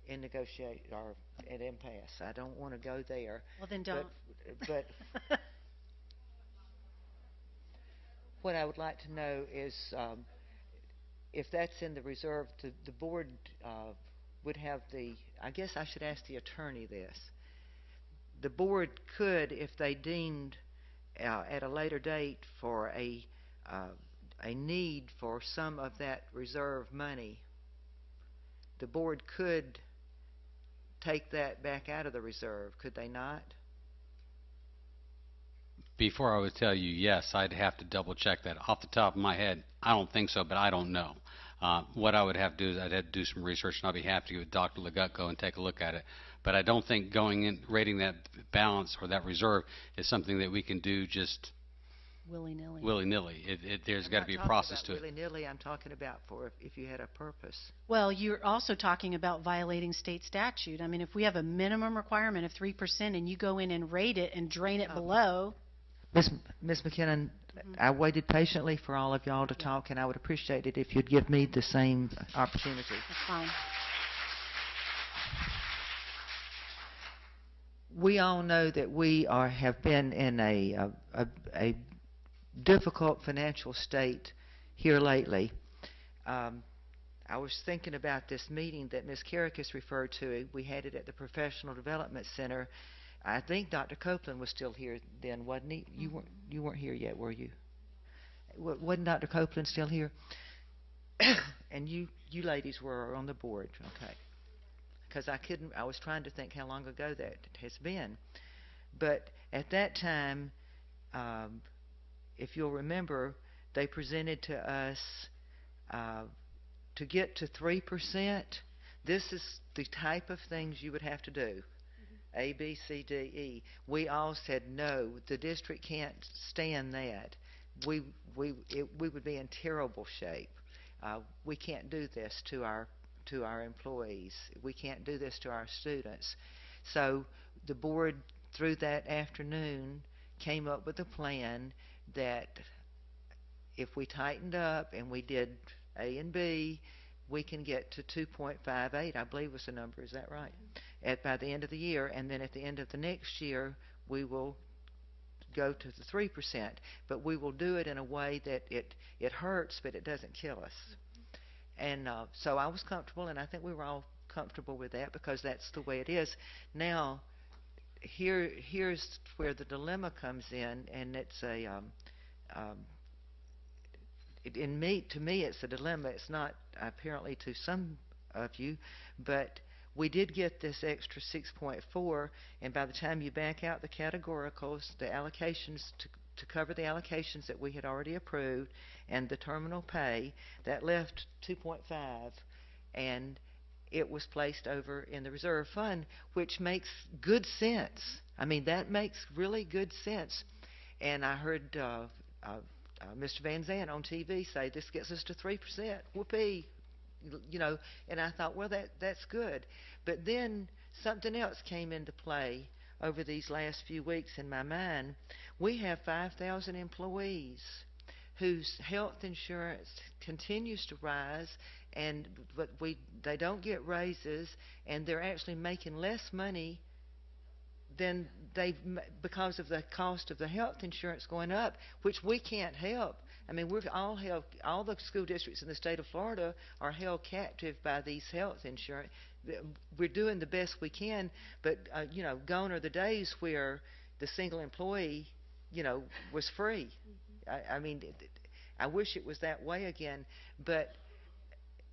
in negotiate or at impasse. I don't want to go there. Well, then don't. But what I would like to know is if that's in the reserve, the board would have the, I guess I should ask the attorney this. The board could, if they deemed at a later date for a need for some of that reserve money, the board could take that back out of the reserve, could they not? Before I would tell you yes, I'd have to double check that. Off the top of my head, I don't think so, but I don't know. What I would have to do is I'd have to do some research, and I'll be happy to get with Dr. Legutko and take a look at it. But I don't think going in, rating that balance or that reserve is something that we can do just willy-nilly. Willy-nilly. There's got to be a process to it. Willy-nilly, I'm talking about for if you had a purpose. Well, you're also talking about violating state statute. I mean, if we have a minimum requirement of 3% and you go in and rate it and drain it below. Ms. McKinnon, I waited patiently for all of y'all to talk, and I would appreciate it if you'd give me the same opportunity. That's fine. We all know that we have been in a difficult financial state here lately. I was thinking about this meeting that Ms. Karakis referred to. We had it at the Professional Development Center. I think Dr. Copeland was still here then, wasn't he? You weren't here yet, were you? Wasn't Dr. Copeland still here? And you ladies were on the board, okay? Because I was trying to think how long ago that has been. But at that time, if you'll remember, they presented to us to get to 3%. This is the type of things you would have to do. A, B, C, D, E. We all said no. The district can't stand that. We would be in terrible shape. We can't do this to our employees. We can't do this to our students. So the board, through that afternoon, came up with a plan that if we tightened up and we did A and B, we can get to 2.58, I believe was the number. Is that right? By the end of the year, and then at the end of the next year, we will go to the 3%. But we will do it in a way that it hurts, but it doesn't kill us. And so I was comfortable, and I think we were all comfortable with that because that's the way it is. Now, here's where the dilemma comes in, and it's to me, it's a dilemma. It's not apparently to some of you, but we did get this extra 6.4, and by the time you back out the categoricals, the allocations to cover the allocations that we had already approved, and the terminal pay, that left 2.5, and it was placed over in the reserve fund, which makes good sense. I mean, that makes really good sense. And I heard Mr. Van Zandt on TV say, this gets us to 3%, whoopee, and I thought, well, that's good. But then something else came into play over these last few weeks in my mind. We have 5,000 employees whose health insurance continues to rise, but they don't get raises, and they're actually making less money then because of the cost of the health insurance going up, which we can't help. I mean, all the school districts in the state of Florida are held captive by these health insurance. We're doing the best we can, but gone are the days where the single employee, was free. I mean, I wish it was that way again, but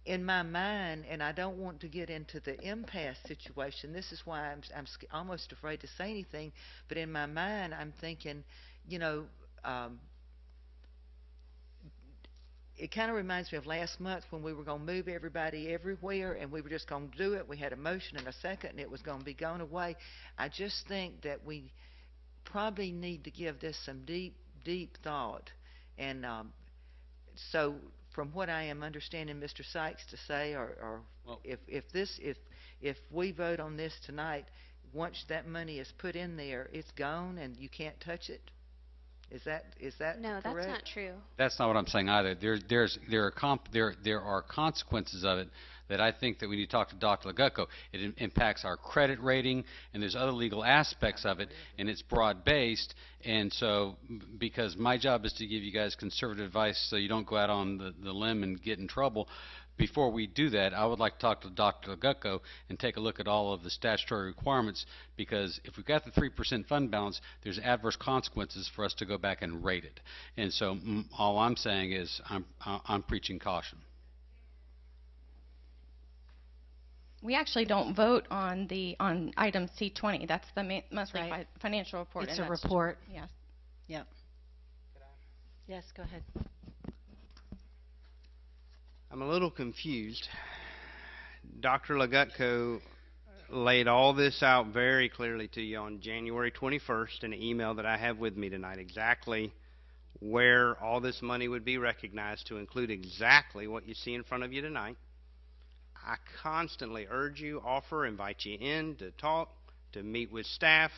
in my mind, and I don't want to get into the impasse situation. This is why I'm almost afraid to say anything. But in my mind, I'm thinking, it kind of reminds me of last month when we were going to move everybody everywhere, and we were just going to do it. We had a motion and a second, and it was going to be gone away. I just think that we probably need to give this some deep thought, and so. From what I am understanding Mr. Sykes to say, or well, if we vote on this tonight, once that money is put in there, it's gone and you can't touch it. Is that no? Correct? That's not true. That's not what I'm saying either. There are consequences of it that I think that we need to talk to Dr. Legutko. It impacts our credit rating, and there's other legal aspects of it, and it's broad-based. And so, because my job is to give you guys conservative advice so you don't go out on the limb and get in trouble, before we do that, I would like to talk to Dr. Legutko and take a look at all of the statutory requirements, because if we've got the 3% fund balance, there's adverse consequences for us to go back and rate it. And so all I'm saying is I'm preaching caution. We actually don't vote on item C20. That's the monthly financial report. It's a report. Yes. Yep. Yes, go ahead. I'm a little confused. Dr. Legutko laid all this out very clearly to you on January 21st in an email that I have with me tonight, exactly where all this money would be recognized, to include exactly what you see in front of you tonight. I constantly urge you, invite you in to talk, to meet with staff,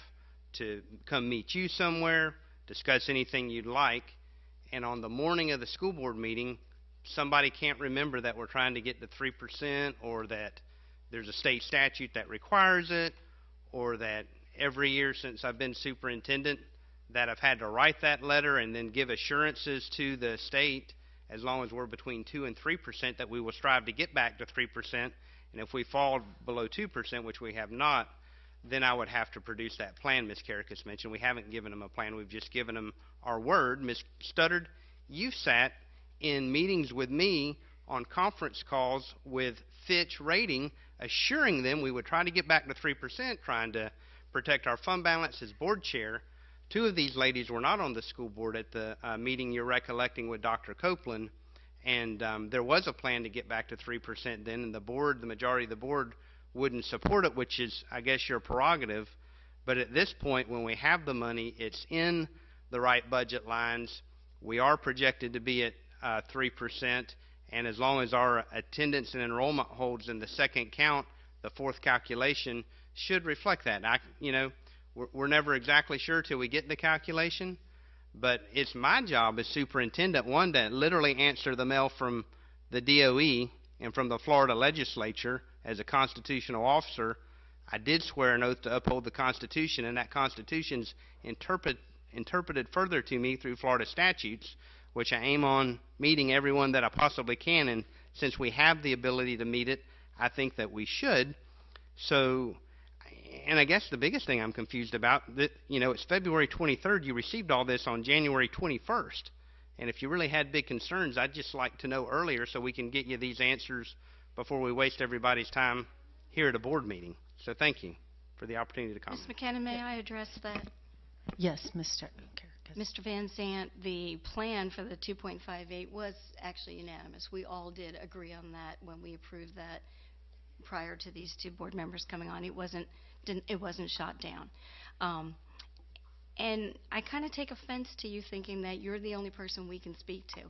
to come meet you somewhere, discuss anything you'd like. And on the morning of the school board meeting, somebody can't remember that we're trying to get to 3%, or that there's a state statute that requires it, or that every year since I've been superintendent that I've had to write that letter and then give assurances to the state, as long as we're between 2 and 3%, that we will strive to get back to 3%. And if we fall below 2%, which we have not, then I would have to produce that plan Ms. Karakis mentioned. We haven't given them a plan. We've just given them our word. Ms. Studdard, you sat in meetings with me on conference calls with Fitch Rating, assuring them we would try to get back to 3%, trying to protect our fund balance as board chair. Two of these ladies were not on the school board at the meeting you're recollecting with Dr. Copeland, and there was a plan to get back to 3% then, and the majority of the board wouldn't support it, which is, I guess, your prerogative. But at this point, when we have the money, it's in the right budget lines. We are projected to be at 3%, and as long as our attendance and enrollment holds in the second count, the fourth calculation should reflect that. We're never exactly sure till we get the calculation, but it's my job as superintendent, one, to literally answer the mail from the DOE and from the Florida legislature. As a constitutional officer, I did swear an oath to uphold the Constitution, and that Constitution's interpreted further to me through Florida statutes, which I aim on meeting everyone that I possibly can, and since we have the ability to meet it, I think that we should. So, and I guess the biggest thing I'm confused about, that it's February 23rd, you received all this on January 21st, and if you really had big concerns, I'd just like to know earlier so we can get you these answers before we waste everybody's time here at a board meeting. So thank you for the opportunity to comment. Ms. McKenna, may I address that? Yes, Mr. Karakis. Mr. Van Zant, the plan for the 2.58 was actually unanimous. We all did agree on that when we approved that prior to these two board members coming on. It wasn't shot down. And I kind of take offense to you thinking that you're the only person we can speak to.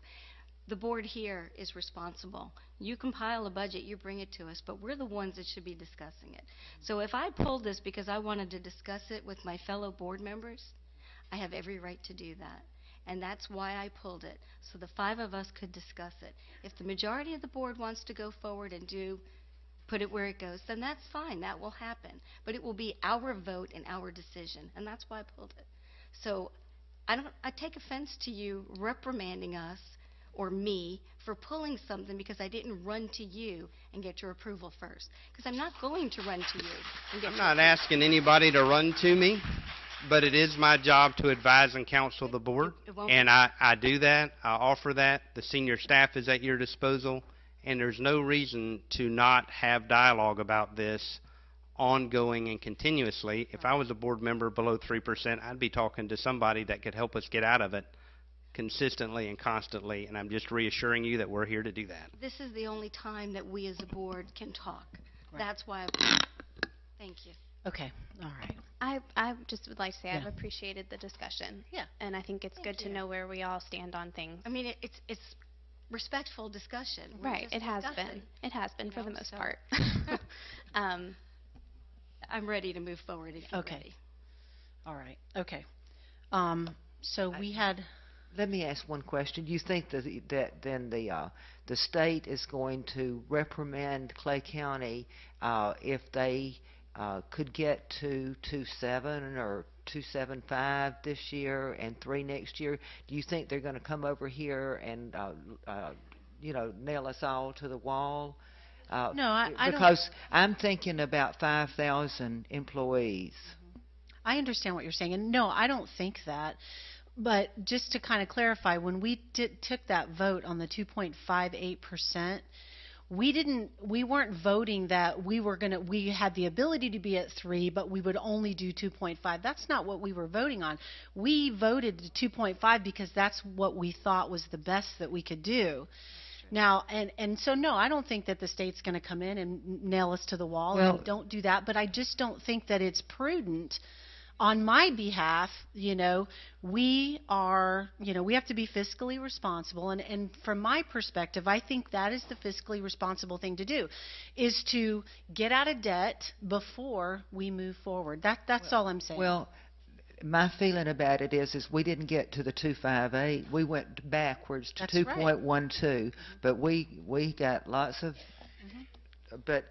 The board here is responsible. You compile a budget, you bring it to us, but we're the ones that should be discussing it. So if I pulled this because I wanted to discuss it with my fellow board members, I have every right to do that. And that's why I pulled it, so the five of us could discuss it. If the majority of the board wants to go forward and do put it where it goes, then that's fine. That will happen. But it will be our vote and our decision, and that's why I pulled it. So I take offense to you reprimanding us or me for pulling something because I didn't run to you and get your approval first. Because I'm not going to run to you and get I'm your not approval. asking anybody to run to me, but it is my job to advise and counsel the board, It won't and I do that. I offer that. The senior staff is at your disposal, and there's no reason to not have dialogue about this ongoing and continuously. If I was a board member below 3%, I'd be talking to somebody that could help us get out of it consistently and constantly, and I'm just reassuring you that we're here to do that. This is the only time that we as a board can talk. Right. That's why thank you. Okay, all right. I just would like to say I've Yeah. appreciated the discussion. Yeah. And I think it's good to know where we all stand on things. I mean, it's respectful discussion. We're Right, just it has discussing, been. It has been you for the know, most so- part. um, I'm ready to move forward if you're Okay. ready. All right, okay. So we had, Let me ask one question. You think that then the state is going to reprimand Clay County if they could get to 2.7 or 2.75 this year and 3 next year? Do you think they're going to come over here and nail us all to the wall? No, I don't. Because I'm thinking about 5,000 employees. I understand what you're saying, and no, I don't think that. But just to kind of clarify, when we took that vote on the 2.58%, we weren't voting that we had the ability to be at 3, but we would only do 2.5. That's not what we were voting on. We voted to 2.5 because that's what we thought was the best that we could do. Now, and so no, I don't think that the state's going to come in and nail us to the wall. Well- And don't do that. But I just don't think that it's prudent. On my behalf, we have to be fiscally responsible. And from my perspective, I think that is the fiscally responsible thing to do, is to get out of debt before we move forward. That's all I'm saying. Well, my feeling about it is we didn't get to the 2.58. We went backwards to That's right. 2.12. But we got lots of. But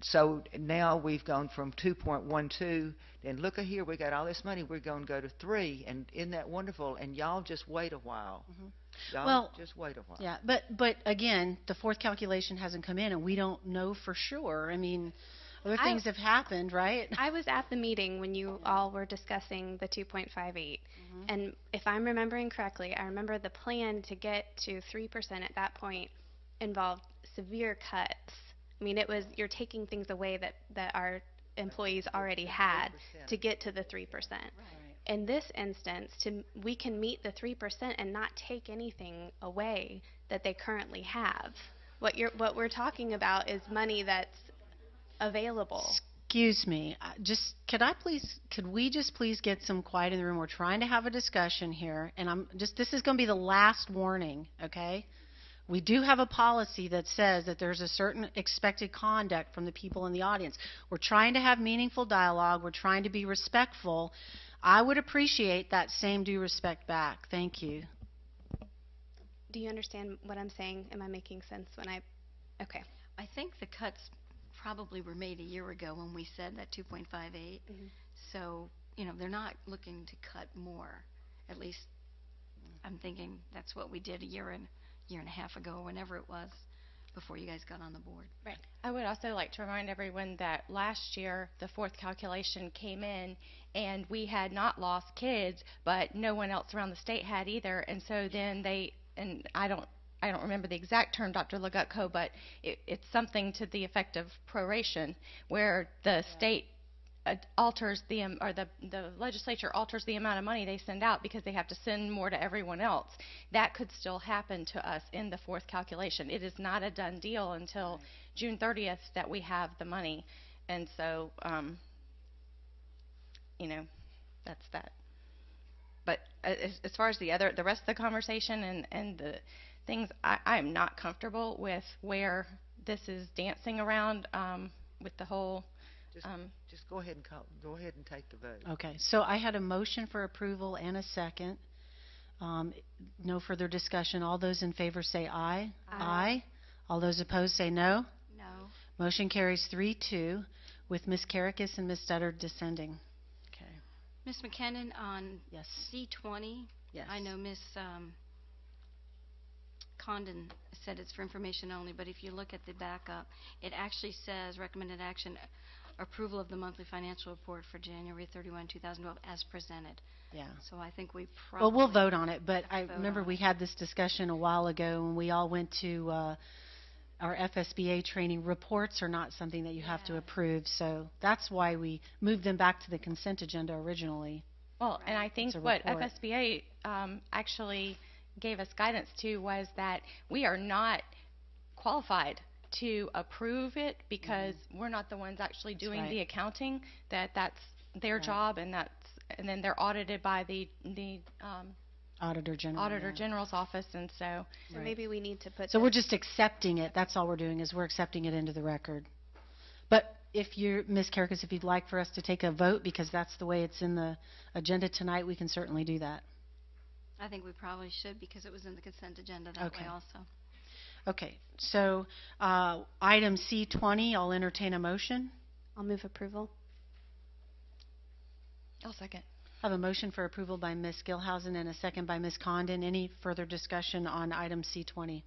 so now we've gone from 2.12. And look at here, we got all this money. We're going to go to 3, and isn't that wonderful? And y'all just wait a while. Y'all Well, just wait a while. Yeah, but again, the fourth calculation hasn't come in, and we don't know for sure. I mean, other things have happened, right? I was at the meeting when you all were discussing the 2.58. And if I'm remembering correctly, I remember the plan to get to 3% at that point involved severe cuts. I mean, you're taking things away that our employees already had to get to the 3%. In this instance, we can meet the 3% and not take anything away that they currently have. What we're talking about is money that's available. Excuse me. Could we just please get some quiet in the room? We're trying to have a discussion here, and this is going to be the last warning, okay? We do have a policy that says that there's a certain expected conduct from the people in the audience. We're trying to have meaningful dialogue. We're trying to be respectful. I would appreciate that same due respect back. Thank you. Do you understand what I'm saying? Am I making sense okay. I think the cuts probably were made a year ago when we said that 2.58. So, they're not looking to cut more. At least I'm thinking that's what we did a year and a half ago, or whenever it was, before you guys got on the board. Right. I would also like to remind everyone that last year the fourth calculation came in and we had not lost kids, but no one else around the state had either. And so then I don't remember the exact term, Dr. Legutko, but it's something to the effect of proration, where the state alters the legislature alters the amount of money they send out because they have to send more to everyone else. That could still happen to us in the fourth calculation. It is not a done deal until June 30th that we have the money, and so that's that. But as far as the rest of the conversation and the things, I am not comfortable with where this is dancing around with the whole. Just go ahead and take the vote. Okay, so I had a motion for approval and a second. No further discussion. All those in favor say aye. Aye. All those opposed say no. No. Motion carries 3-2 with Ms. Karakis and Ms. Studdard dissenting. Okay. Ms. McKinnon, on Yes. C20, Yes. I know Ms. Condon said it's for information only, but if you look at the backup, it actually says recommended action, approval of the monthly financial report for January 31, 2012 as presented. Yeah. So I think we probably... Well, we'll vote on it, but I vote remember on we it. had this discussion a while ago when we all went to our FSBA training. Reports are not something that you have to approve, so that's why we moved them back to the consent agenda originally. Well, and I think It's a what report. FSBA actually gave us guidance to was that we are not qualified to approve it because we're not the ones actually doing right. the accounting. That's their Right. job, and then they're audited by the Auditor General. Auditor yeah. General's office, and so So maybe we need to put. So we're just accepting it. That's all we're doing is we're accepting it into the record. But if you're, Ms. Karakis, if you'd like for us to take a vote because that's the way it's in the agenda tonight, we can certainly do that. I think we probably should because it was in the consent agenda that Okay. way also. Okay. So item C20, I'll entertain a motion. I'll move approval. I'll second. I have a motion for approval by Ms. Gilhousen and a second by Ms. Condon. Any further discussion on item C20?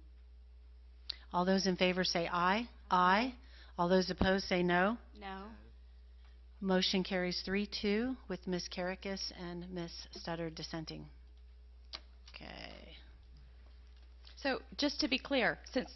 All those in favor say aye. Aye. All those opposed say no. No. Motion carries 3-2 with Ms. Karakis and Ms. Studdard dissenting. Okay. So just to be clear, since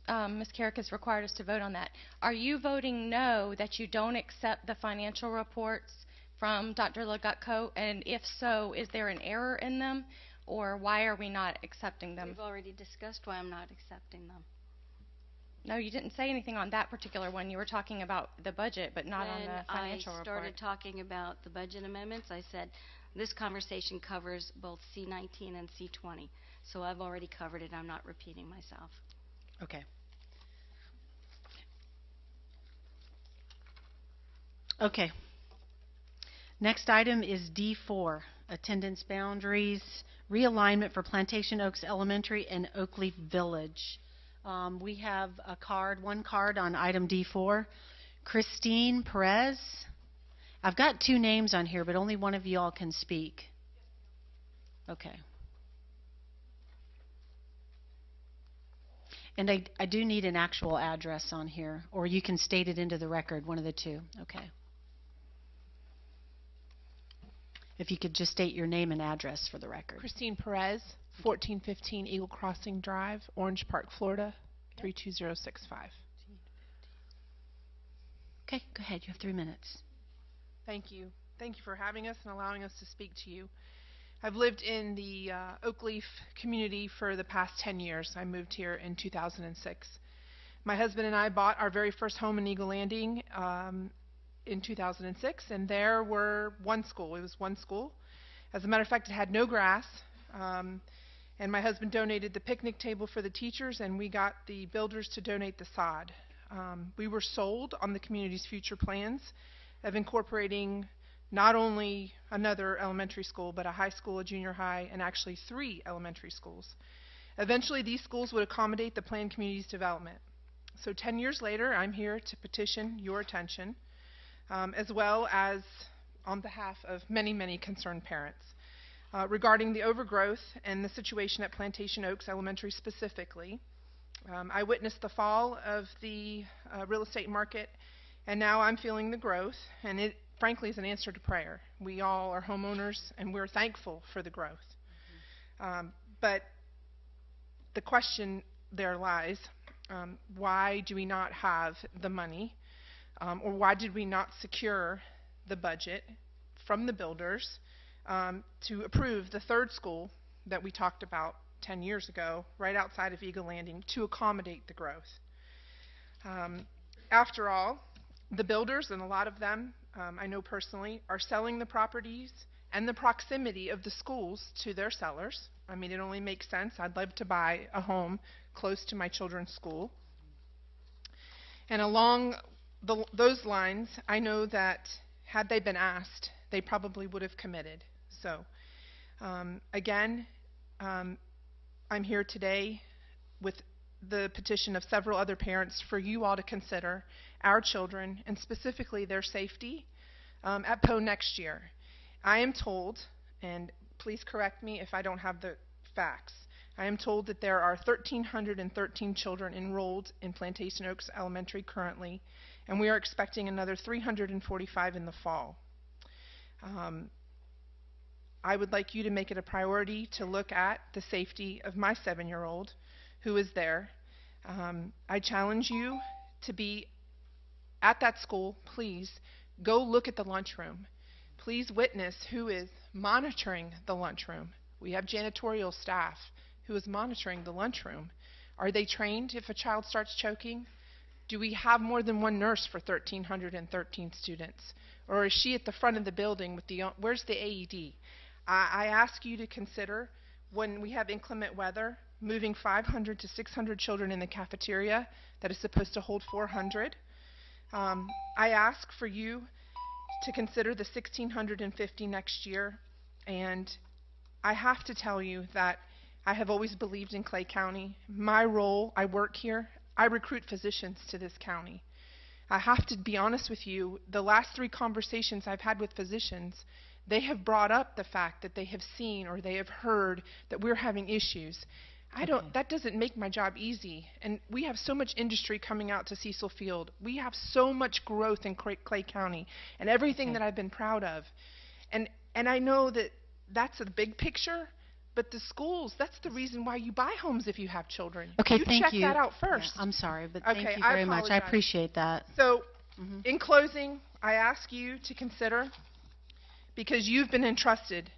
Ms. Karakis required us to vote on that, are you voting no that you don't accept the financial reports from Dr. Legutko? And if so, is there an error in them, or why are we not accepting them? We've already discussed why I'm not accepting them. No, you didn't say anything on that particular one. You were talking about the budget, but not on the financial When I started talking about the budget amendments, I said this conversation covers both C19 and C20. So I've already covered it. I'm not repeating myself. Okay. Okay. Next item is D4, attendance boundaries, realignment for Plantation Oaks Elementary and Oakleaf Village. We have one card on item D4. Christine Perez. I've got two names on here, but only one of you all can speak. Okay. And I do need an actual address on here, or you can state it into the record, one of the two. Okay. If you could just state your name and address for the record. Christine Perez, 1415 Eagle Crossing Drive, Orange Park, Florida, 32065. Okay, go ahead. You have 3 minutes. Thank you. Thank you for having us and allowing us to speak to you. I've lived in the Oakleaf community for the past 10 years. I moved here in 2006. My husband and I bought our very first home in Eagle Landing in 2006, and there were one school. It was one school. As a matter of fact, it had no grass, and my husband donated the picnic table for the teachers, and we got the builders to donate the sod. We were sold on the community's future plans of incorporating not only another elementary school, but a high school, a junior high, and actually 3 elementary schools. Eventually, these schools would accommodate the planned community's development. So 10 years later, I'm here to petition your attention, as well as on behalf of many, many concerned parents, regarding the overgrowth and the situation at Plantation Oaks Elementary specifically. I witnessed the fall of the real estate market, and now I'm feeling the growth, and it frankly is an answer to prayer. We all are homeowners, and we're thankful for the growth. But the question there lies, why do we not have the money, or why did we not secure the budget from the builders to approve the 3rd school that we talked about 10 years ago, right outside of Eagle Landing, to accommodate the growth? After all, the builders, and a lot of them I know personally, are selling the properties and the proximity of the schools to their sellers. I mean, it only makes sense. I'd love to buy a home close to my children's school. And along those lines, I know that had they been asked, they probably would have committed. So, again, I'm here today with the petition of several other parents for you all to consider our children and specifically their safety at Poe next year. I am told, and please correct me if I don't have the facts, I am told that there are 1,313 children enrolled in Plantation Oaks Elementary currently, and we are expecting another 345 in the fall. I would like you to make it a priority to look at the safety of my 7-year-old who is there. I challenge you to be at that school. Please go look at the lunchroom. Please witness who is monitoring the lunchroom. We have janitorial staff who is monitoring the lunchroom. Are they trained if a child starts choking? Do we have more than one nurse for 1,313 students? Or is she at the front of the building with the, where's the AED? I ask you to consider, when we have inclement weather, moving 500 to 600 children in the cafeteria that is supposed to hold 400. I ask for you to consider the 1,650 next year, and I have to tell you that I have always believed in Clay County. My role, I work here, I recruit physicians to this county. I have to be honest with you, the last 3 conversations I've had with physicians, they have brought up the fact that they have seen or they have heard that we're having issues. That doesn't make my job easy. And we have so much industry coming out to Cecil Field. We have so much growth in Clay County and everything that I've been proud of. And I know that that's a big picture, but the schools, that's the reason why you buy homes if you have children. Okay, you thank check you. that out first. Yeah, I'm sorry, but Okay, thank you very much. I apologize. appreciate that. So, in closing, I ask you to consider, because you've been entrusted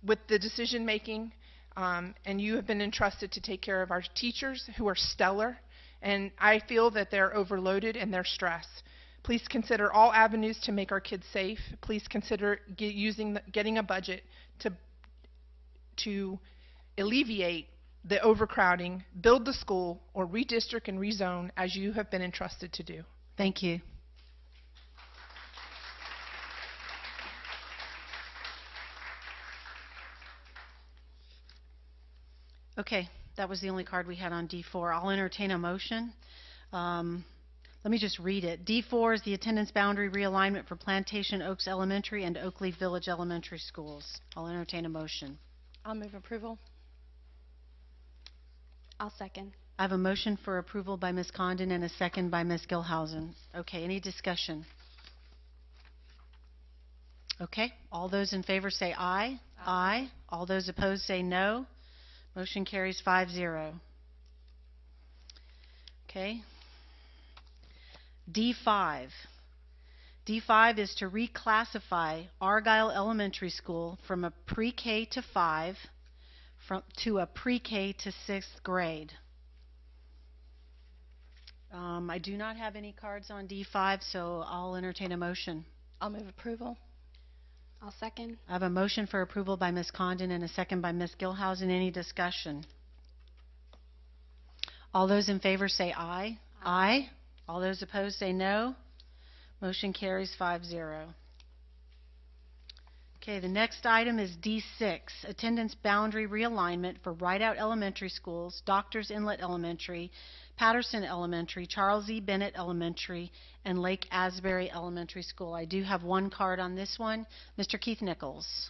with the decision making, and you have been entrusted to take care of our teachers who are stellar, and I feel that they're overloaded and they're stressed. Please consider all avenues to make our kids safe. Please consider getting a budget to alleviate the overcrowding, build the school, or redistrict and rezone as you have been entrusted to do. Thank you. Okay, that was the only card we had on D4. I'll entertain a motion. Let me just read it. D4 is the attendance boundary realignment for Plantation Oaks Elementary and Oakleaf Village Elementary Schools. I'll entertain a motion. I'll move approval. I'll second. I have a motion for approval by Ms. Condon and a second by Ms. Gilhausen. Okay, any discussion? Okay, all those in favor say aye. Aye. All those opposed say no. Motion carries 5-0. Okay. D5. D5 is to reclassify Argyle Elementary School from a pre-K to 5 to a pre-K to 6th grade. I do not have any cards on D5, so I'll entertain a motion. I'll move approval. I'll second. I have a motion for approval by Ms. Condon and a second by Ms. Gilhausen. Any discussion? All those in favor say aye. Aye. All those opposed say no. Motion carries 5-0. Okay, the next item is D6, attendance boundary realignment for Rideout Elementary Schools, Doctors Inlet Elementary, Patterson Elementary, Charles E. Bennett Elementary, and Lake Asbury Elementary School. I do have one card on this one. Mr. Keith Nichols.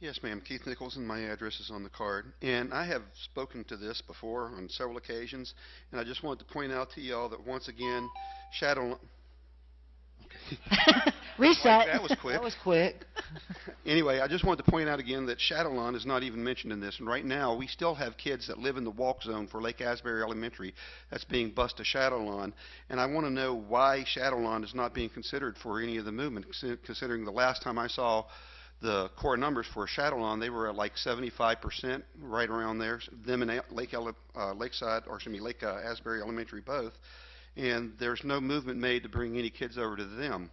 Yes, ma'am. Keith Nichols, and my address is on the card. And I have spoken to this before on several occasions, and I just wanted to point out to y'all that once again, Shadow... Okay. Reset. That was quick. That was quick. Anyway, I just wanted to point out again that Shadowlawn is not even mentioned in this. And right now, we still have kids that live in the walk zone for Lake Asbury Elementary that's being bused to Shadowlawn. And I want to know why Shadowlawn is not being considered for any of the movement, considering the last time I saw the core numbers for Shadowlawn, they were at like 75%, right around there. Them and Lake Asbury Elementary both. And there's no movement made to bring any kids over to them.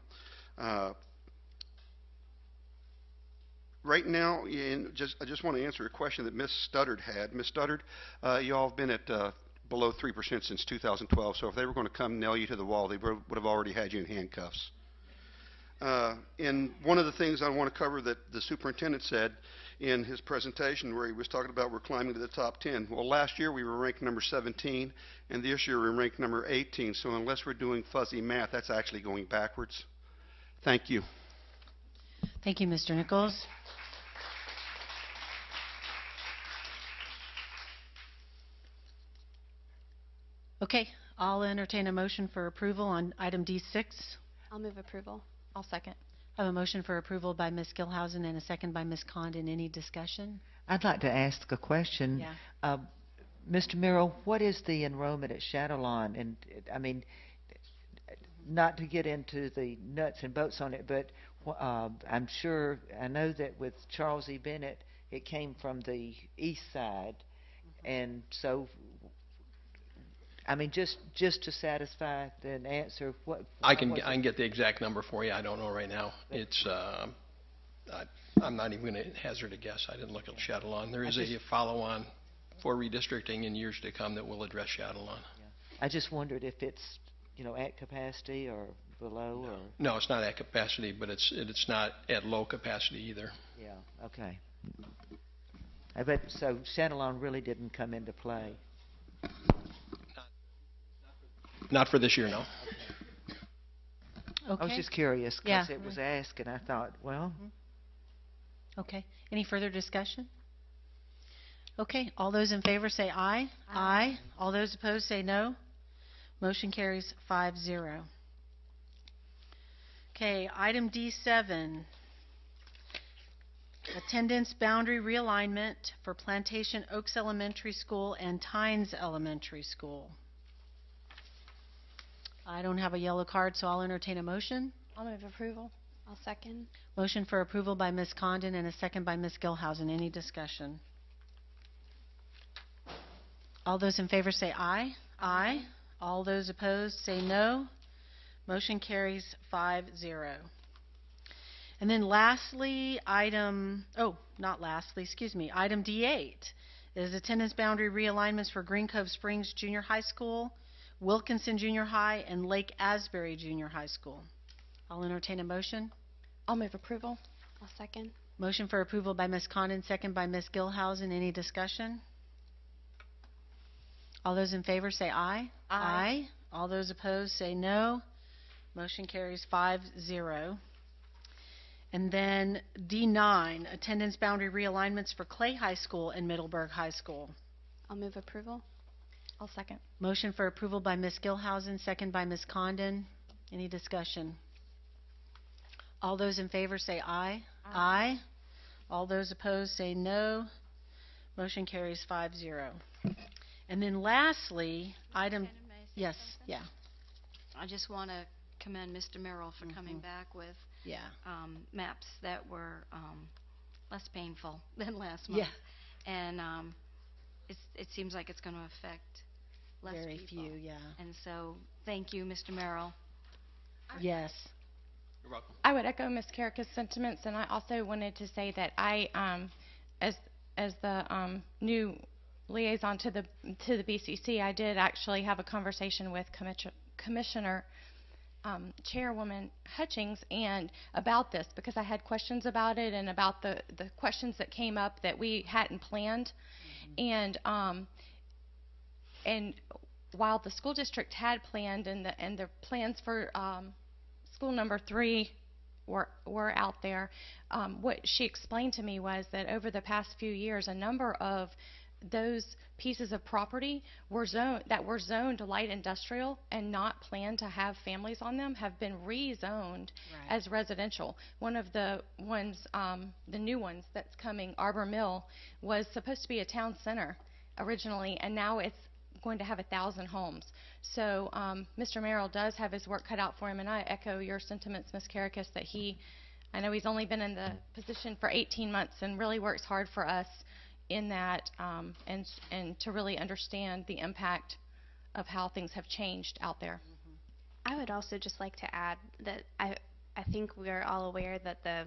Right now, I just want to answer a question that Ms. Studdard had. Ms. Studdard, y'all have been at below 3% since 2012, so if they were going to come nail you to the wall, they would have already had you in handcuffs. And one of the things I want to cover that the superintendent said in his presentation where he was talking about we're climbing to the top 10. Well, last year we were ranked number 17, and this year we're ranked number 18. So unless we're doing fuzzy math, that's actually going backwards. Thank you. Thank you, Mr. Nichols. Okay, I'll entertain a motion for approval on item D6. I'll move approval. I'll second. I have a motion for approval by Ms. Gilhousen and a second by Ms. Condon. Any discussion? I'd like to ask a question. Yeah. Mr. Merrill, what is the enrollment at Shadowlawn? And I mean, not to get into the nuts and bolts on it, but I'm sure, I know that with Charles E. Bennett, it came from the east side. And so, I mean, just to satisfy the answer, what I can get the exact number for you. I don't know right now. It's I'm not even going to hazard a guess. I didn't look at Shadowlawn. There is a follow-on for redistricting in years to come that will address Shadowlawn. I just wondered if it's, you know, at capacity or below, or No, it's not at capacity, but it's not at low capacity either. yeah, okay. I bet so. Shadowlawn really didn't come into play. Not for this year, no. Okay. I was just curious Yeah. because it was asked, and I thought, well. Okay. Any further discussion? Okay. All those in favor say aye. Aye. All those opposed say no. Motion carries 5-0. Okay. Item D7. Attendance boundary realignment for Plantation Oaks Elementary School and Tynes Elementary School. I don't have a yellow card, so I'll entertain a motion. I'll move approval. I'll second. Motion for approval by Ms. Condon and a second by Ms. Gilhousen. Any discussion? All those in favor say aye. Aye. All those opposed say no. Motion carries 5-0. And then lastly, item D8 is attendance boundary realignments for Green Cove Springs Junior High School, Wilkinson Junior High, and Lake Asbury Junior High School. I'll entertain a motion. I'll move approval. I'll second. Motion for approval by Ms. Condon, second by Ms. Gilhousen. Any discussion? All those in favor say aye. Aye. All those opposed say no. Motion carries 5-0. And then D9, attendance boundary realignments for Clay High School and Middleburg High School. I'll move approval. I'll second. Motion for approval by Ms. Gilhousen, second by Ms. Condon. Any discussion? All those in favor say aye. Aye. All those opposed say no. Motion carries 5-0. And then lastly, item, yes, yeah. I just want to commend Mr. Merrill for coming back with maps that were less painful than last month. Yeah. And it seems like it's going to affect less Very people. few, yeah. And so, thank you, Mr. Merrill. Yes. You're welcome. I would echo Ms. Carrick's sentiments, and I also wanted to say that I, as the new liaison to the BCC, I did actually have a conversation with Commissioner Chairwoman Hutchings and about this, because I had questions about it and about the questions that came up that we hadn't planned. And while the school district had planned and the plans for school number 3 were out there, what she explained to me was that over the past few years, a number of those pieces of property were zoned to light industrial and not planned to have families on them have been rezoned as residential. One of the ones, the new ones that's coming, Arbor Mill, was supposed to be a town center originally, and now it's going to have 1,000 homes. So Mr. Merrill does have his work cut out for him, and I echo your sentiments, Ms. Carrickas, that I know he's only been in the position for 18 months and really works hard for us in that, and to really understand the impact of how things have changed out there. I would also just like to add that I think we're all aware that the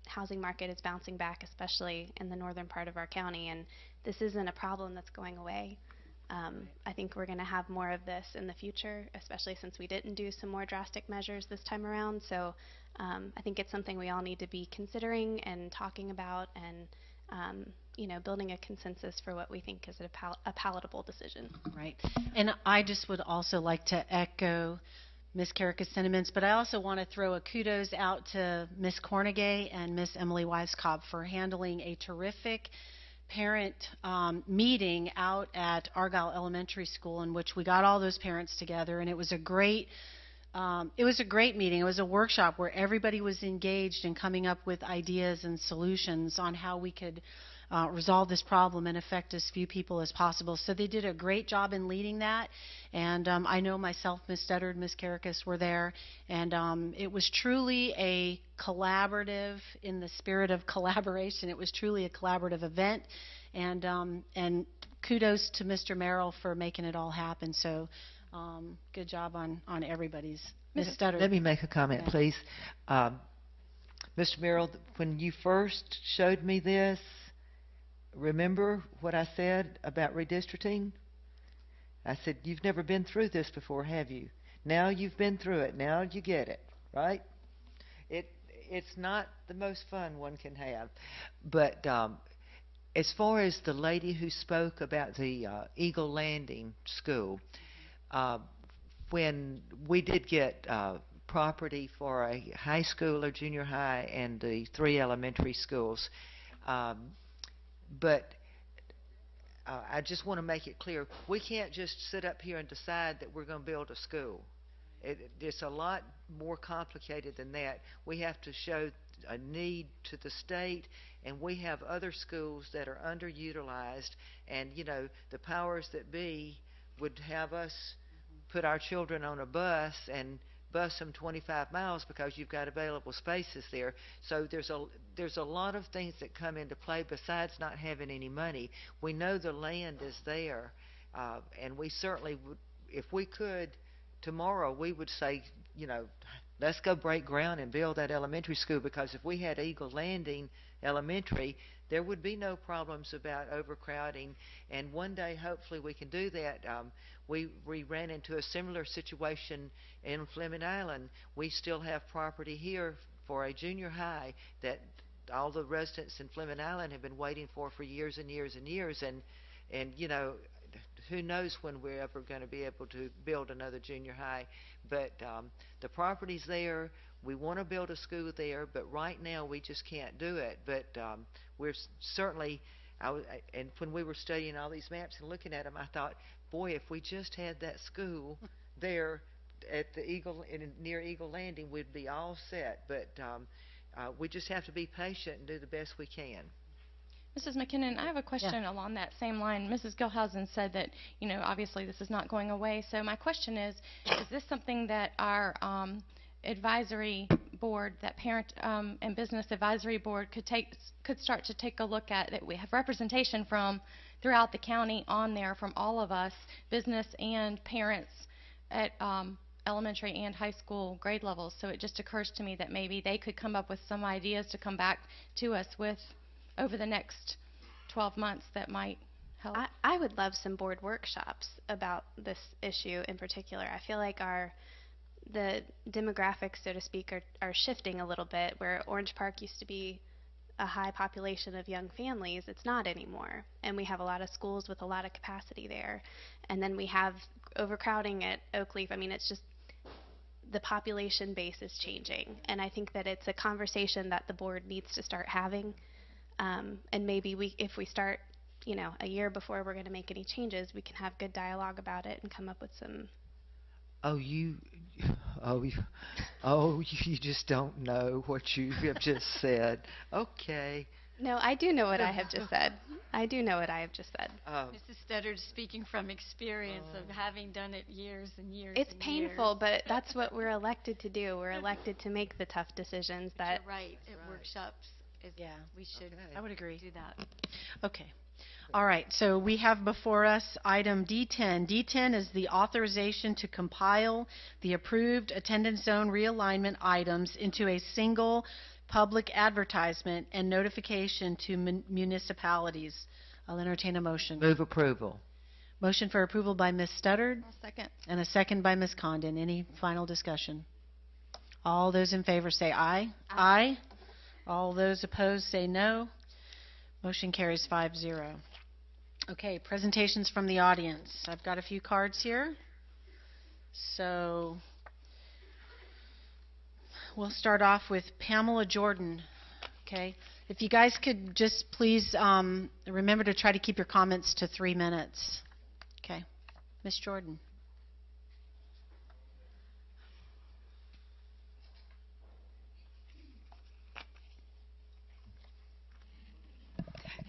housing market is bouncing back, especially in the northern part of our county, and this isn't a problem that's going away. I think we're going to have more of this in the future, especially since we didn't do some more drastic measures this time around. So I think it's something we all need to be considering and talking about, and building a consensus for what we think is a palatable decision. Right. And I just would also like to echo Ms. Carrick's sentiments, but I also want to throw a kudos out to Ms. Cornegay and Ms. Emily Weisskopf for handling a terrific parent meeting out at Argyle Elementary School, in which we got all those parents together, and it was a great meeting. It was a workshop where everybody was engaged in coming up with ideas and solutions on how we could resolve this problem and affect as few people as possible. So they did a great job in leading that, and I know myself, Ms. Studdard, Ms. Carrickas were there, and it was truly a collaborative, in the spirit of collaboration. It was truly a collaborative event, and kudos to Mr. Merrill for making it all happen. So good job on everybody's. Ms. Studdard. Let me make a comment, Yeah. please. Mr. Merrill, when you first showed me this, remember what I said about redistricting? I said, you've never been through this before, have you? Now you've been through it. Now you get it, right? It's not the most fun one can have. But as far as the lady who spoke about the Eagle Landing School, when we did get property for a high school or junior high and the 3 elementary schools, but I just want to make it clear, we can't just sit up here and decide that we're going to build a school. It's a lot more complicated than that. We have to show a need to the state, and we have other schools that are underutilized, and the powers that be would have us put our children on a bus and bus them 25 miles because you've got available spaces there. So there's a lot of things that come into play besides not having any money. We know the land is there, and we certainly would, if we could, tomorrow we would say, let's go break ground and build that elementary school, because if we had Eagle Landing Elementary, there would be no problems about overcrowding, and one day hopefully we can do that. We ran into a similar situation in Fleming Island. We still have property here for a junior high that all the residents in Fleming Island have been waiting for years and years and years, and who knows when we're ever going to be able to build another junior high. But the property's there. We want to build a school there, but right now we just can't do it. But we're certainly, and when we were studying all these maps and looking at them, I thought, boy, if we just had that school there at the near Eagle Landing, we'd be all set. But we just have to be patient and do the best we can. Mrs. McKinnon, I have a question along that same line. Mrs. Gilhausen said that, obviously this is not going away. So my question is this something that our advisory board, that parent and business advisory board could start to take a look at, that we have representation from throughout the county on there from all of us, business and parents at elementary and high school grade levels? So it just occurs to me that maybe they could come up with some ideas to come back to us with over the next 12 months that might help. I would love some board workshops about this issue in particular. I feel like the demographics, so to speak, are shifting a little bit. Where Orange Park used to be a high population of young families, it's not anymore. And we have a lot of schools with a lot of capacity there. And then we have overcrowding at Oakleaf. I mean, it's just the population base is changing. And I think that it's a conversation that the board needs to start having. And maybe if we start, a year before we're going to make any changes, we can have good dialogue about it and come up with some. You just don't know what you have just said. Okay. No, I do know what I have just said. I do know what I have just said. Mrs. Studdard, speaking from experience of having done it years and years. It's and painful, years. but that's what we're elected to do. We're elected to make the tough decisions. You're right. At workshops, we should. I would agree. Do that. Okay. All right, so we have before us item D10. D10 is the authorization to compile the approved attendance zone realignment items into a single public advertisement and notification to municipalities. I'll entertain a motion. Move approval. Motion for approval by Ms. Studdard Second. and a second by Ms. Condon. Any final discussion? All those in favor say aye. Aye. All those opposed say no. Motion carries 5-0. Okay, presentations from the audience. I've got a few cards here. So we'll start off with Pamela Jordan. Okay, if you guys could just please remember to try to keep your comments to 3 minutes. Okay, Ms. Jordan.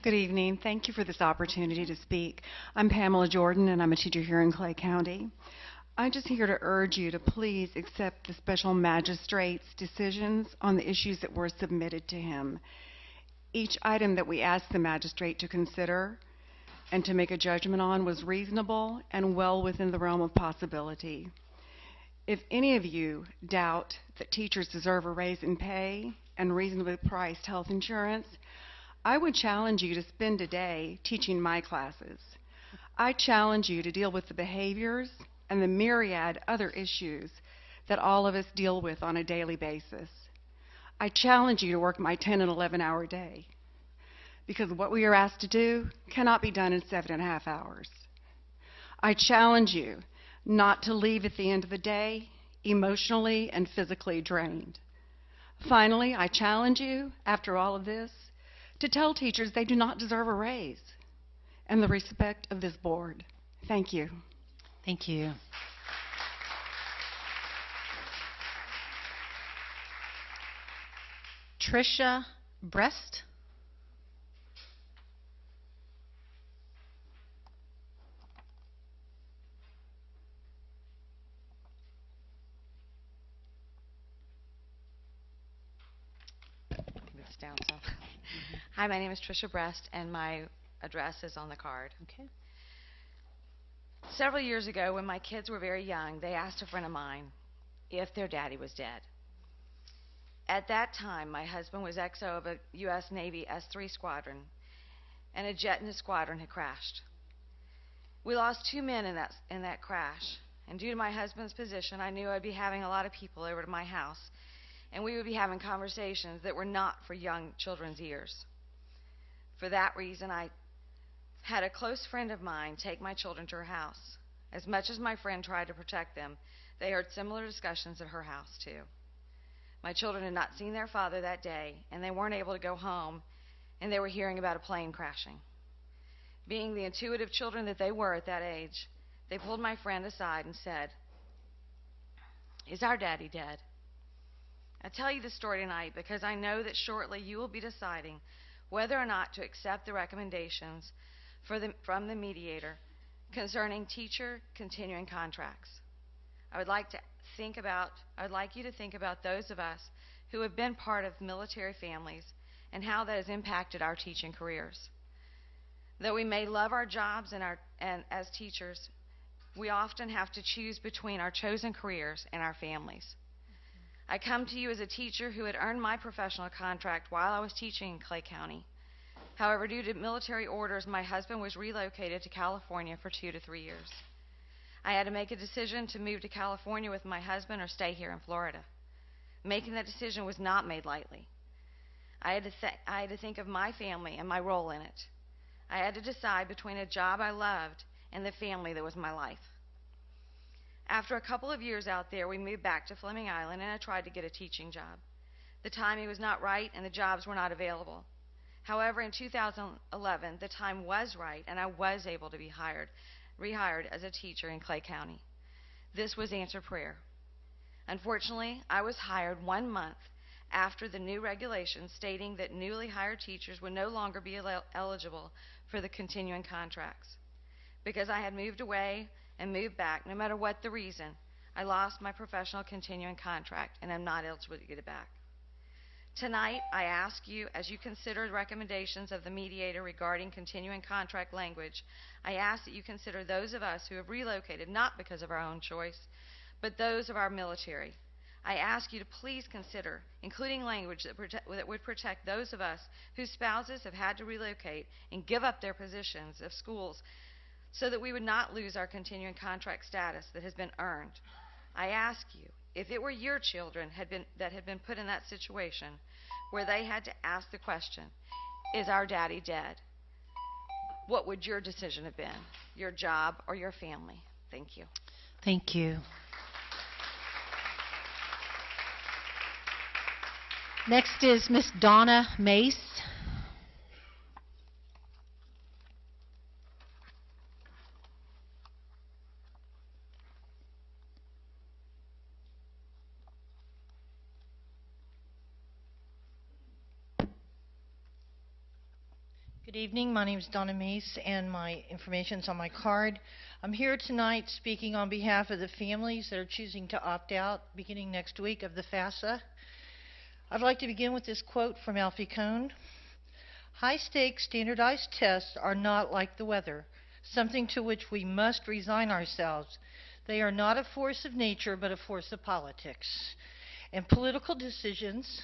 Good evening. Thank you for this opportunity to speak. I'm Pamela Jordan, and I'm a teacher here in Clay County. I'm just here to urge you to please accept the special magistrate's decisions on the issues that were submitted to him. Each item that we asked the magistrate to consider and to make a judgment on was reasonable and well within the realm of possibility. If any of you doubt that teachers deserve a raise in pay and reasonably priced health insurance, I would challenge you to spend a day teaching my classes. I challenge you to deal with the behaviors and the myriad other issues that all of us deal with on a daily basis. I challenge you to work my 10 and 11-hour day, because what we are asked to do cannot be done in 7.5 hours. I challenge you not to leave at the end of the day emotionally and physically drained. Finally, I challenge you, after all of this, to tell teachers they do not deserve a raise and the respect of this board. Thank you. Thank you. Tricia Brest. It's down so. Hi, my name is Tricia Brest, and my address is on the card. Okay. Several years ago, when my kids were very young, they asked a friend of mine if their daddy was dead. At that time, my husband was XO of a U.S. Navy S-3 squadron, and a jet in his squadron had crashed. We lost 2 men in that crash, and due to my husband's position, I knew I'd be having a lot of people over to my house, and we would be having conversations that were not for young children's ears. For that reason, I had a close friend of mine take my children to her house. As much as my friend tried to protect them, they heard similar discussions at her house, too. My children had not seen their father that day, and they weren't able to go home, and they were hearing about a plane crashing. Being the intuitive children that they were at that age, they pulled my friend aside and said, "Is our daddy dead?" I tell you this story tonight because I know that shortly you will be deciding whether or not to accept the recommendations from the mediator concerning teacher continuing contracts. I would like you to think about those of us who have been part of military families and how that has impacted our teaching careers. Though we may love our jobs and as teachers, we often have to choose between our chosen careers and our families. I come to you as a teacher who had earned my professional contract while I was teaching in Clay County. However, due to military orders, my husband was relocated to California for 2 to 3 years. I had to make a decision to move to California with my husband or stay here in Florida. Making that decision was not made lightly. I had to think of my family and my role in it. I had to decide between a job I loved and the family that was my life. After a couple of years out there, we moved back to Fleming Island, and I tried to get a teaching job. The timing was not right, and the jobs were not available. However, in 2011, the time was right, and I was able to be rehired as a teacher in Clay County. This was answered prayer. Unfortunately, I was hired 1 month after the new regulations stating that newly hired teachers would no longer be eligible for the continuing contracts. Because I had moved away and moved back, no matter what the reason, I lost my professional continuing contract, and I'm not eligible to get it back. Tonight, I ask you, as you consider recommendations of the mediator regarding continuing contract language, I ask that you consider those of us who have relocated not because of our own choice, but those of our military. I ask you to please consider including language that would protect those of us whose spouses have had to relocate and give up their positions of schools so that we would not lose our continuing contract status that has been earned. I ask you, if it were your children that had been put in that situation where they had to ask the question, is our daddy dead? What would your decision have been? Your job or your family? Thank you. Thank you. Next is Miss Donna Mace. Good evening. My name is Donna Mace, and my information is on my card. I'm here tonight speaking on behalf of the families that are choosing to opt out beginning next week of the FAFSA. I'd like to begin with this quote from Alfie Kohn. High-stakes standardized tests are not like the weather, something to which we must resign ourselves. They are not a force of nature, but a force of politics. And political decisions,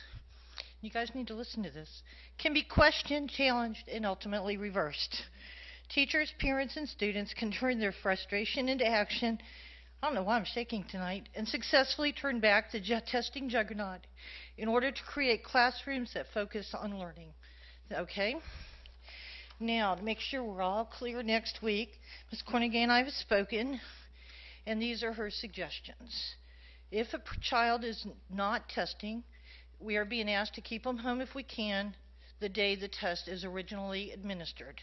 you guys need to listen to this, can be questioned, challenged, and ultimately reversed. Teachers, parents, and students can turn their frustration into action, I don't know why I'm shaking tonight, and successfully turn back the testing juggernaut in order to create classrooms that focus on learning. Okay? Now, to make sure we're all clear next week, Ms. Cornegay and I have spoken, and these are her suggestions. If a child is not testing, we are being asked to keep them home if we can the day the test is originally administered.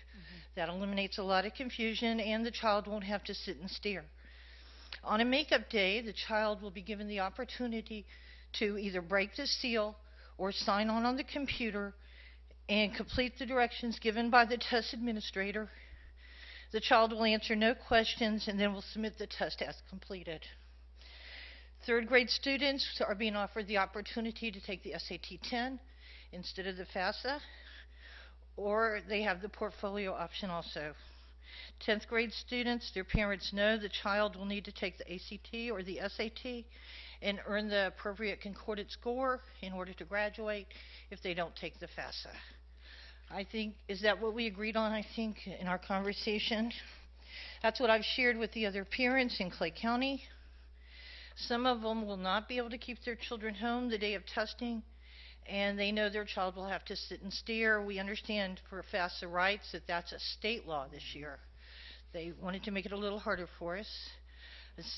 That eliminates a lot of confusion, and the child won't have to sit and stare. On a makeup day, the child will be given the opportunity to either break the seal or sign on the computer and complete the directions given by the test administrator. The child will answer no questions and then will submit the test as completed. Third grade students are being offered the opportunity to take the SAT 10 instead of the FAFSA, or they have the portfolio option also. 10th grade students, their parents know the child will need to take the ACT or the SAT and earn the appropriate concordant score in order to graduate if they don't take the FAFSA. I think, is that what we agreed on, I think, in our conversation? That's what I've shared with the other parents in Clay County. Some of them will not be able to keep their children home the day of testing, and they know their child will have to sit and stare. We understand for FAFSA rights that that's a state law this year. They wanted to make it a little harder for us.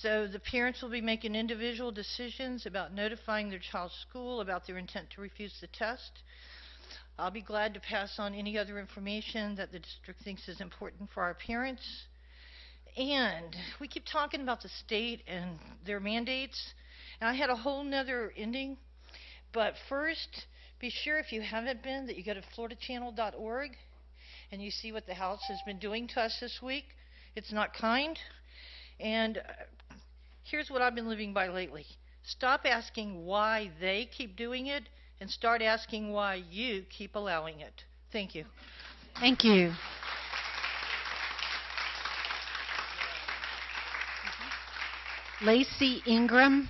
So the parents will be making individual decisions about notifying their child's school about their intent to refuse the test. I'll be glad to pass on any other information that the district thinks is important for our parents. And we keep talking about the state and their mandates, and I had a whole nother ending. But first, be sure if you haven't been that you go to floridachannel.org and you see what the House has been doing to us this week. It's not kind. And here's what I've been living by lately. Stop asking why they keep doing it and start asking why you keep allowing it. Thank you. Thank you. Lacey Ingram.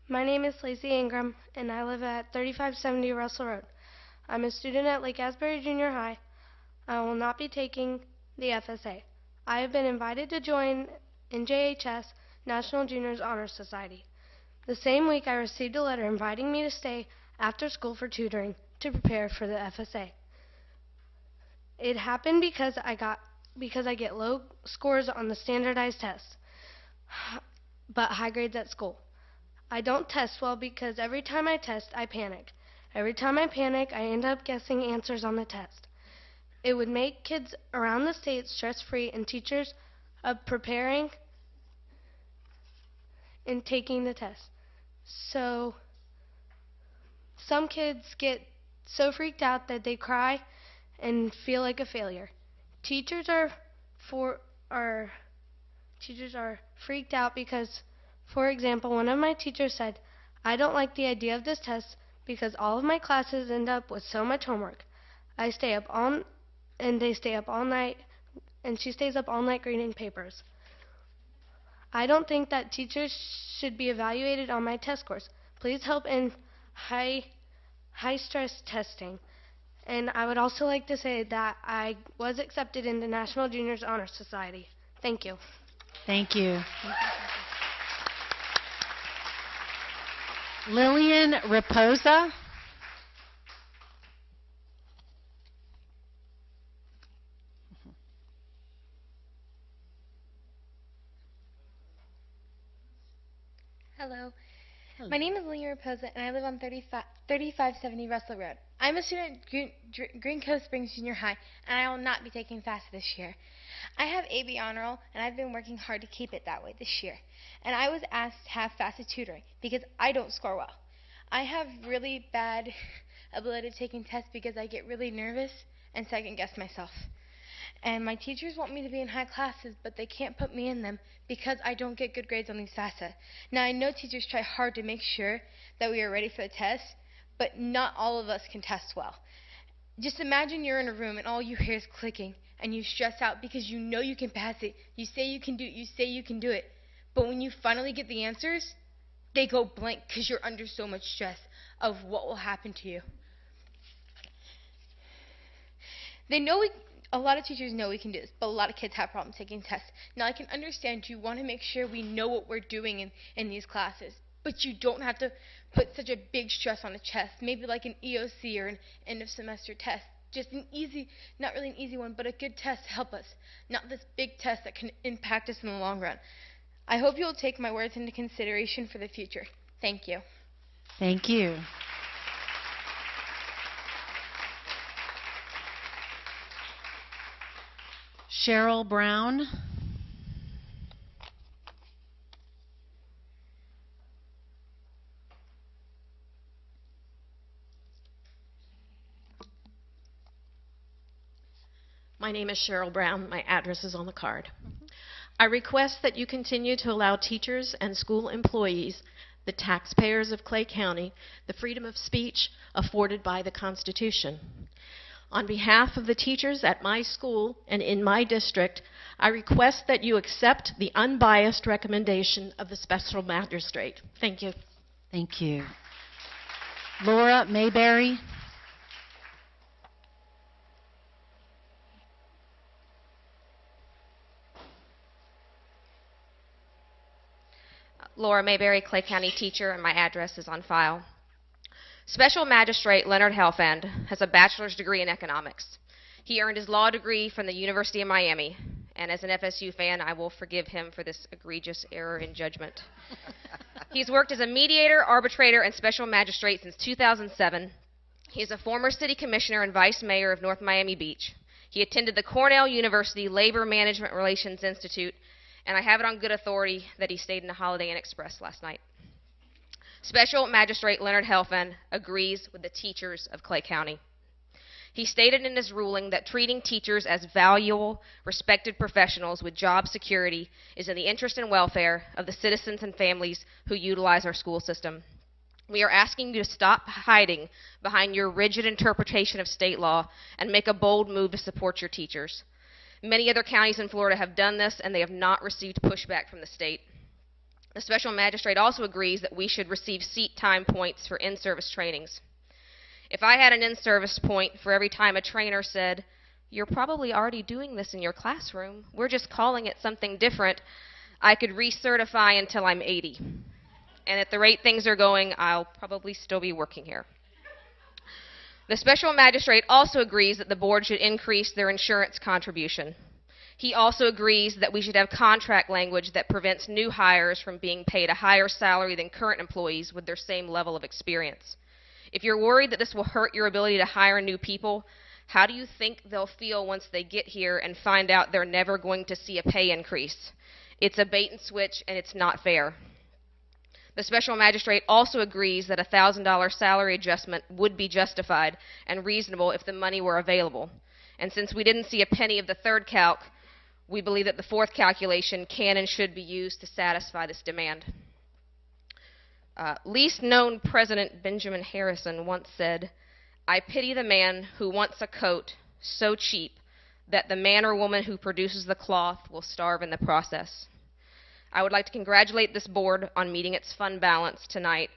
My name is Lacey Ingram, and I live at 3570 Russell Road. I'm a student at Lake Asbury Junior High. I will not be taking the FSA. I have been invited to join NJHS, National Juniors Honor Society. The same week I received a letter inviting me to stay after school for tutoring to prepare for the FSA. It happened because I get low scores on the standardized tests, but high grades at school. I don't test well because every time I test, I panic. Every time I panic, I end up guessing answers on the test. It would make kids around the state stress-free and teachers preparing and taking the test. So some kids get so freaked out that they cry and feel like a failure. Teachers are freaked out because, for example, one of my teachers said, "I don't like the idea of this test because all of my classes end up with so much homework. I stay up all and they stay up all night, and she stays up all night grading papers." I don't think that teachers should be evaluated on my test scores. Please help in high stress testing. And I would also like to say that I was accepted into National Juniors Honor Society. Thank you. Thank you. Lillian Raposa. Hello. My name is Lillian Raposa, and I live on 3570 Russell Road. I'm a student at Green Cove Springs Junior High, and I will not be taking FAFSA this year. I have AB Honor Roll, and I've been working hard to keep it that way this year. And I was asked to have FAFSA tutoring because I don't score well. I have really bad ability to taking tests because I get really nervous and second-guess myself. And my teachers want me to be in high classes, but they can't put me in them because I don't get good grades on these FAFSA. Now, I know teachers try hard to make sure that we are ready for the test, but not all of us can test well. Just imagine you're in a room and all you hear is clicking, and you stress out because you know you can pass it. You say you can do it. You say you can do it. But when you finally get the answers, they go blank because you're under so much stress of what will happen to you. A lot of teachers know we can do this, but a lot of kids have problems taking tests. Now, I can understand you want to make sure we know what we're doing in these classes, but you don't have to put such a big stress on a test, maybe like an EOC or an end-of-semester test. Just an easy, not really an easy one, but a good test to help us, not this big test that can impact us in the long run. I hope you'll take my words into consideration for the future. Thank you. Thank you. Cheryl Brown. My name is Cheryl Brown. My address is on the card. I request that you continue to allow teachers and school employees, the taxpayers of Clay County, the freedom of speech afforded by the Constitution. On behalf of the teachers at my school and in my district, I request that you accept the unbiased recommendation of the special magistrate. Thank you. Thank you. Laura Mayberry. Laura Mayberry, Clay County teacher, and my address is on file. Special Magistrate Leonard Helfand has a bachelor's degree in economics. He earned his law degree from the University of Miami, and as an FSU fan, I will forgive him for this egregious error in judgment. He's worked as a mediator, arbitrator, and special magistrate since 2007. He is a former city commissioner and vice mayor of North Miami Beach. He attended the Cornell University Labor Management Relations Institute, and I have it on good authority that he stayed in a Holiday Inn Express last night. Special Magistrate Leonard Helfand agrees with the teachers of Clay County. He stated in his ruling that treating teachers as valuable, respected professionals with job security is in the interest and welfare of the citizens and families who utilize our school system. We are asking you to stop hiding behind your rigid interpretation of state law and make a bold move to support your teachers. Many other counties in Florida have done this, and they have not received pushback from the state. The special magistrate also agrees that we should receive seat time points for in-service trainings. If I had an in-service point for every time a trainer said, "You're probably already doing this in your classroom, we're just calling it something different," I could recertify until I'm 80. And at the rate things are going, I'll probably still be working here. The special magistrate also agrees that the board should increase their insurance contribution. He also agrees that we should have contract language that prevents new hires from being paid a higher salary than current employees with their same level of experience. If you're worried that this will hurt your ability to hire new people, how do you think they'll feel once they get here and find out they're never going to see a pay increase? It's a bait and switch, and it's not fair. The special magistrate also agrees that a $1,000 salary adjustment would be justified and reasonable if the money were available. And since we didn't see a penny of the third calc, we believe that the fourth calculation can and should be used to satisfy this demand. Least known President Benjamin Harrison once said, "I pity the man who wants a coat so cheap that the man or woman who produces the cloth will starve in the process." I would like to congratulate this board on meeting its fund balance tonight,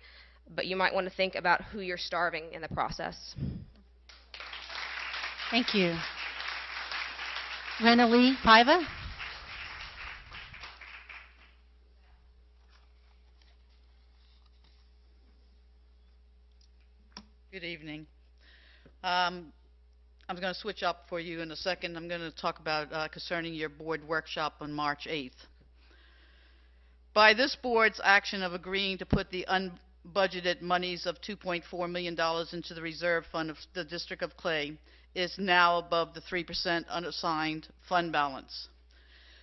but you might want to think about who you're starving in the process. Thank you. Renalee Paiva. Good evening. I'm going to switch up for you in a second. I'm going to talk about concerning your board workshop on March 8th. By this board's action of agreeing to put the unbudgeted monies of $2.4 million into the reserve fund of the District of Clay is now above the 3% unassigned fund balance,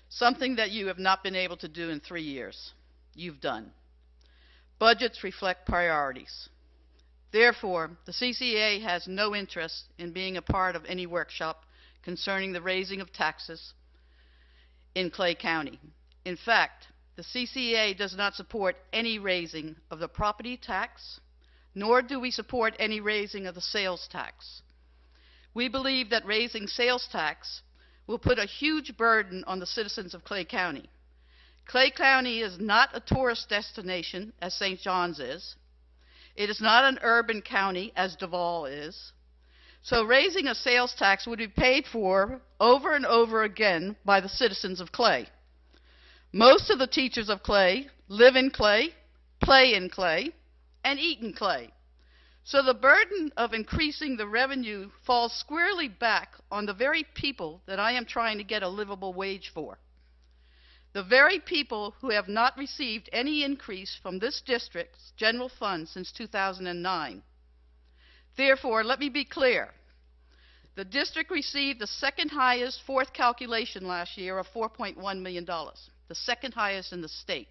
something that you have not been able to do in 3 years. You've done. Budgets reflect priorities. Therefore, the CCA has no interest in being a part of any workshop concerning the raising of taxes in Clay County. In fact, the CCA does not support any raising of the property tax, nor do we support any raising of the sales tax. We believe that raising sales tax will put a huge burden on the citizens of Clay County. Clay County is not a tourist destination, as St. John's is. It is not an urban county, as Duval is. So raising a sales tax would be paid for over and over again by the citizens of Clay. Most of the teachers of Clay live in Clay, play in Clay, and eat in Clay. So the burden of increasing the revenue falls squarely back on the very people that I am trying to get a livable wage for. The very people who have not received any increase from this district's general fund since 2009. Therefore, let me be clear. The district received the second highest fourth calculation last year of $4.1 million, the second highest in the state.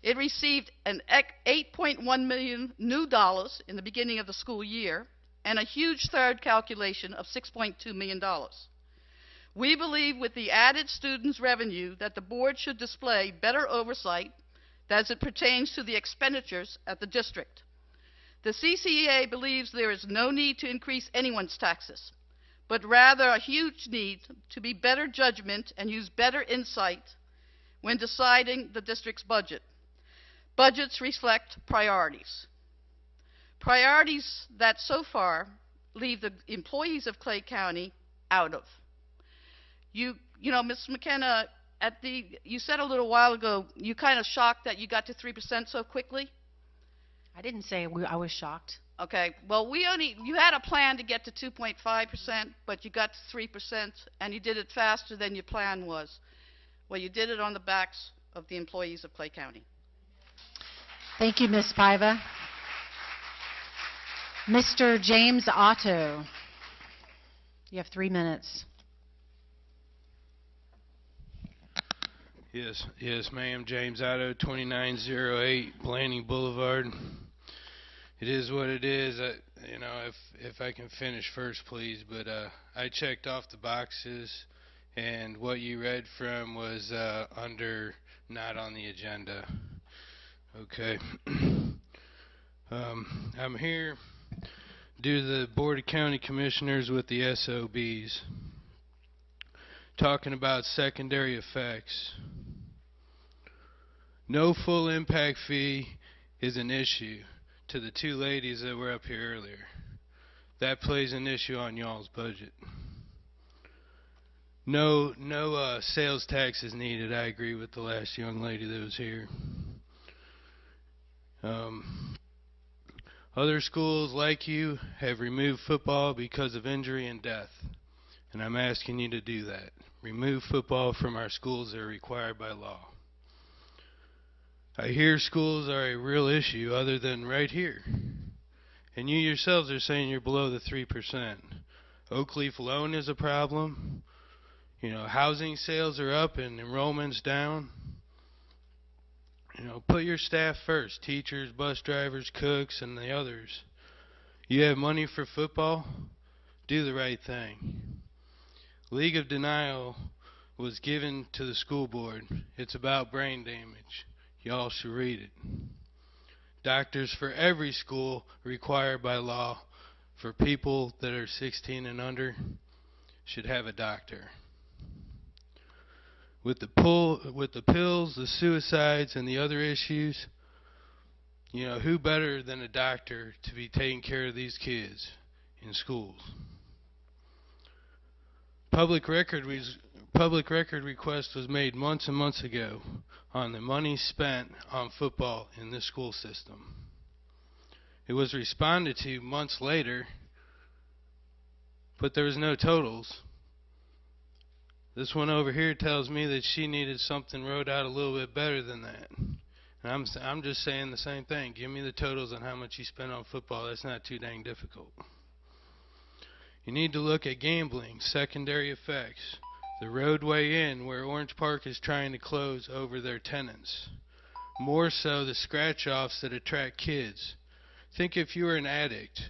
It received an $8.1 million new dollars in the beginning of the school year and a huge third calculation of $6.2 million. We believe with the added students' revenue that the board should display better oversight as it pertains to the expenditures at the district. The CCEA believes there is no need to increase anyone's taxes, but rather a huge need to be better judgment and use better insight when deciding the district's budget. Budgets reflect priorities. Priorities that so far leave the employees of Clay County out of. You know, Ms. McKenna, you said a little while ago, you kind of shocked that you got to 3% so quickly? I didn't say I was shocked. Okay, well, you had a plan to get to 2.5%, but you got to 3%, and you did it faster than your plan was. Well, you did it on the backs of the employees of Clay County. Thank you, Ms. Paiva. Mr. James Otto, you have 3 minutes. Yes, ma'am. James Otto, 2908 Blanding Boulevard. It is what it is. If I can finish first, please. But I checked off the boxes, and what you read from was under not on the agenda. Okay. I'm here due to the Board of County Commissioners with the SOBs, talking about secondary effects. No full impact fee is an issue to the two ladies that were up here earlier. That plays an issue on y'all's budget. No sales tax is needed. I agree with the last young lady that was here. Other schools like you have removed football because of injury and death, and I'm asking you to do that. Remove football from our schools that are required by law. I hear schools are a real issue other than right here. And you yourselves are saying you're below the 3%. Oakleaf alone is a problem. Housing sales are up and enrollment's down. Put your staff first. Teachers, bus drivers, cooks, and the others. You have money for football? Do the right thing. League of Denial was given to the school board. It's about brain damage. Y'all should read it. Doctors for every school required by law for people that are 16 and under should have a doctor. with the pills, the suicides, and the other issues, you know, who better than a doctor to be taking care of these kids in schools? Public record request was made months and months ago on the money spent on football in this school system. It was responded to months later, but there was no totals. This one over here tells me that she needed something wrote out a little bit better than that. And I'm just saying the same thing. Give me the totals on how much you spent on football. That's not too dang difficult. You need to look at gambling, secondary effects, the roadway in where Orange Park is trying to close over their tenants. More so the scratch-offs that attract kids. Think if you were an addict.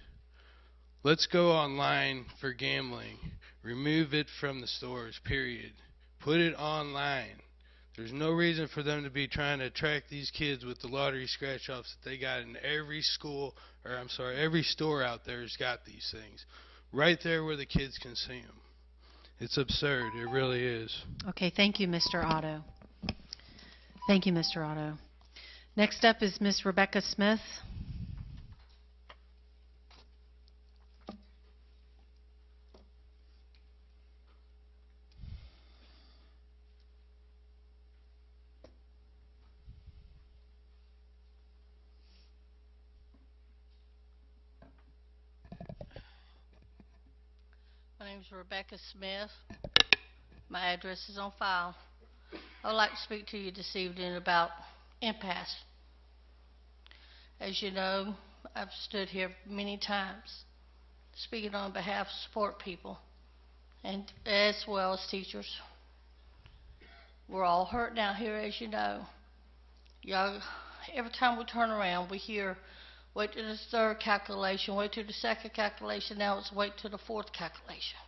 Let's go online for gambling. Remove it from the stores, period. Put it online. There's no reason for them to be trying to attract these kids with the lottery scratch-offs that they got in every school, or I'm sorry, every store out there has got these things. Right there where the kids can see them. It's absurd. It really is. Okay, thank you, Mr. Otto. Thank you, Mr. Otto. Next up is Miss Rebecca Smith. My name is Rebecca Smith. My address is on file. I would like to speak to you this evening about impasse. As you know, I've stood here many times speaking on behalf of support people and as well as teachers. We're all hurt down here, as you know. Y'all, every time we turn around, we hear, wait to the third calculation, wait to the second calculation, now it's wait to the fourth calculation.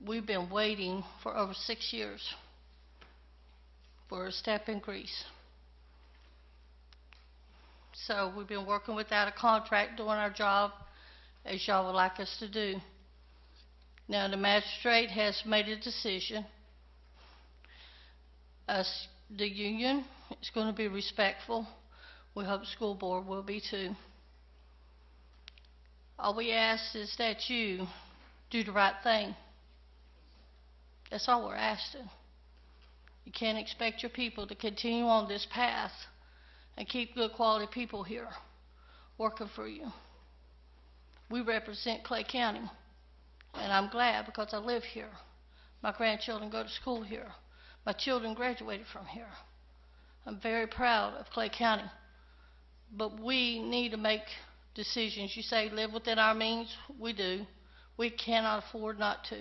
We've been waiting for over 6 years for a step increase. So we've been working without a contract, doing our job as y'all would like us to do. Now the magistrate has made a decision. Us, the union, is going to be respectful. We hope the school board will be too. All we ask is that you do the right thing. That's all we're asking. You can't expect your people to continue on this path and keep good quality people here working for you. We represent Clay County, and I'm glad because I live here. My grandchildren go to school here. My children graduated from here. I'm very proud of Clay County. But we need to make decisions. You say live within our means. We do. We cannot afford not to.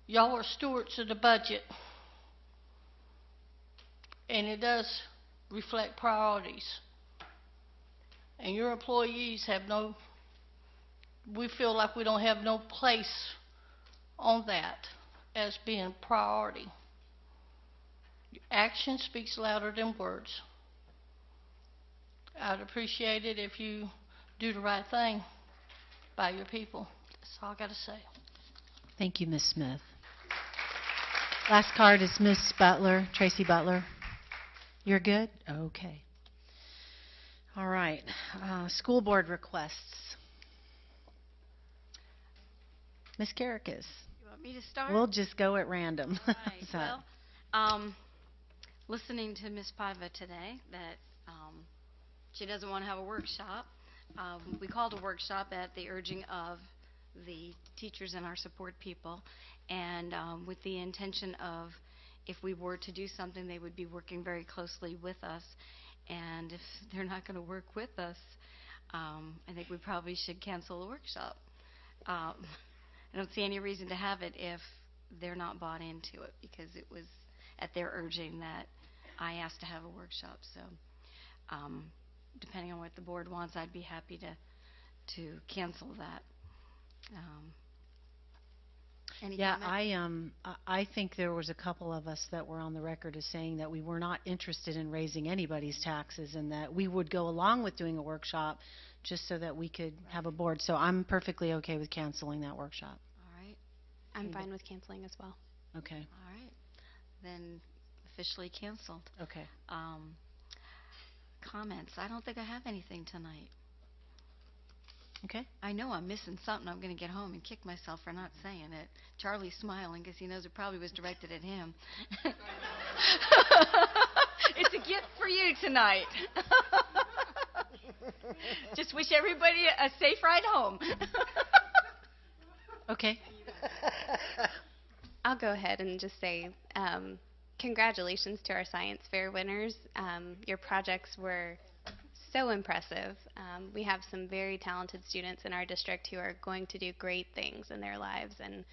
Y'all are stewards of the budget. And it does reflect priorities. And your employees have no, we feel like we don't have no place on that as being priority. Action speaks louder than words. I'd appreciate it if you do the right thing by your people. That's all I got to say. Thank you, Ms. Smith. Last card is Ms. Butler, Tracy Butler. You're good? Okay. All right. School board requests. Ms. Karakis. You want me to start? We'll just go at random. All right. Well, listening to Ms. Paiva today, that she doesn't want to have a workshop. We called a workshop at the urging of the teachers and our support people, and with the intention of if we were to do something, they would be working very closely with us. And if they're not going to work with us, I think we probably should cancel the workshop. I don't see any reason to have it if they're not bought into it, because it was at their urging that I asked to have a workshop. So depending on what the board wants, I'd be happy to cancel that. Any comment? I think there was a couple of us that were on the record as saying that we were not interested in raising anybody's taxes, and that we would go along with doing a workshop just so that we could have a board. So I'm perfectly okay with canceling that workshop. All right. I'm fine with canceling as well. Okay. All right. then officially canceled. Okay. Comments. I don't think I have anything tonight. Okay. I know I'm missing something. I'm going to get home and kick myself for not saying it. Charlie's smiling because he knows it probably was directed at him. It's a gift for you tonight. Just wish everybody a safe ride home. Okay. I'll go ahead and just say congratulations to our science fair winners. Your projects were so impressive. We have some very talented students in our district who are going to do great things in their lives, and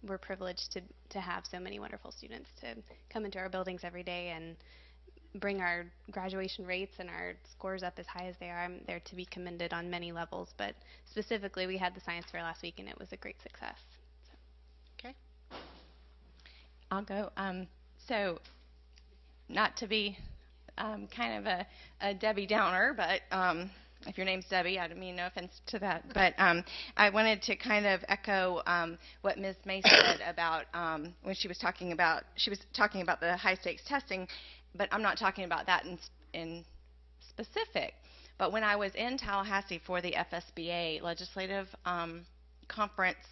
we're privileged to have so many wonderful students to come into our buildings every day and bring our graduation rates and our scores up as high as they are. They're to be commended on many levels, but specifically we had the science fair last week and it was a great success. Okay. I'll go. So, not to be kind of a Debbie Downer, but if your name's Debbie, I don't mean no offense to that. But I wanted to kind of echo what Ms. May said about when she was talking about the high stakes testing, but I'm not talking about that in specific. But when I was in Tallahassee for the FSBA legislative conference,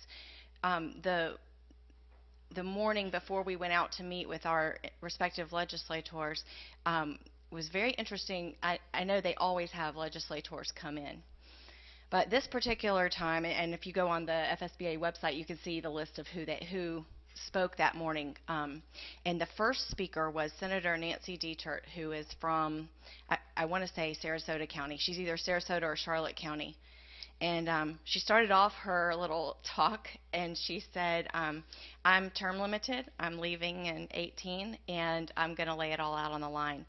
the morning before we went out to meet with our respective legislators was very interesting. I know they always have legislators come in, but this particular time, and if you go on the FSBA website, you can see the list of who spoke that morning. And the first speaker was Senator Nancy Dietert, who is from, I want to say Sarasota County. She's either Sarasota or Charlotte County. And she started off her little talk, and she said, I'm term limited. I'm leaving in 18, and I'm going to lay it all out on the line.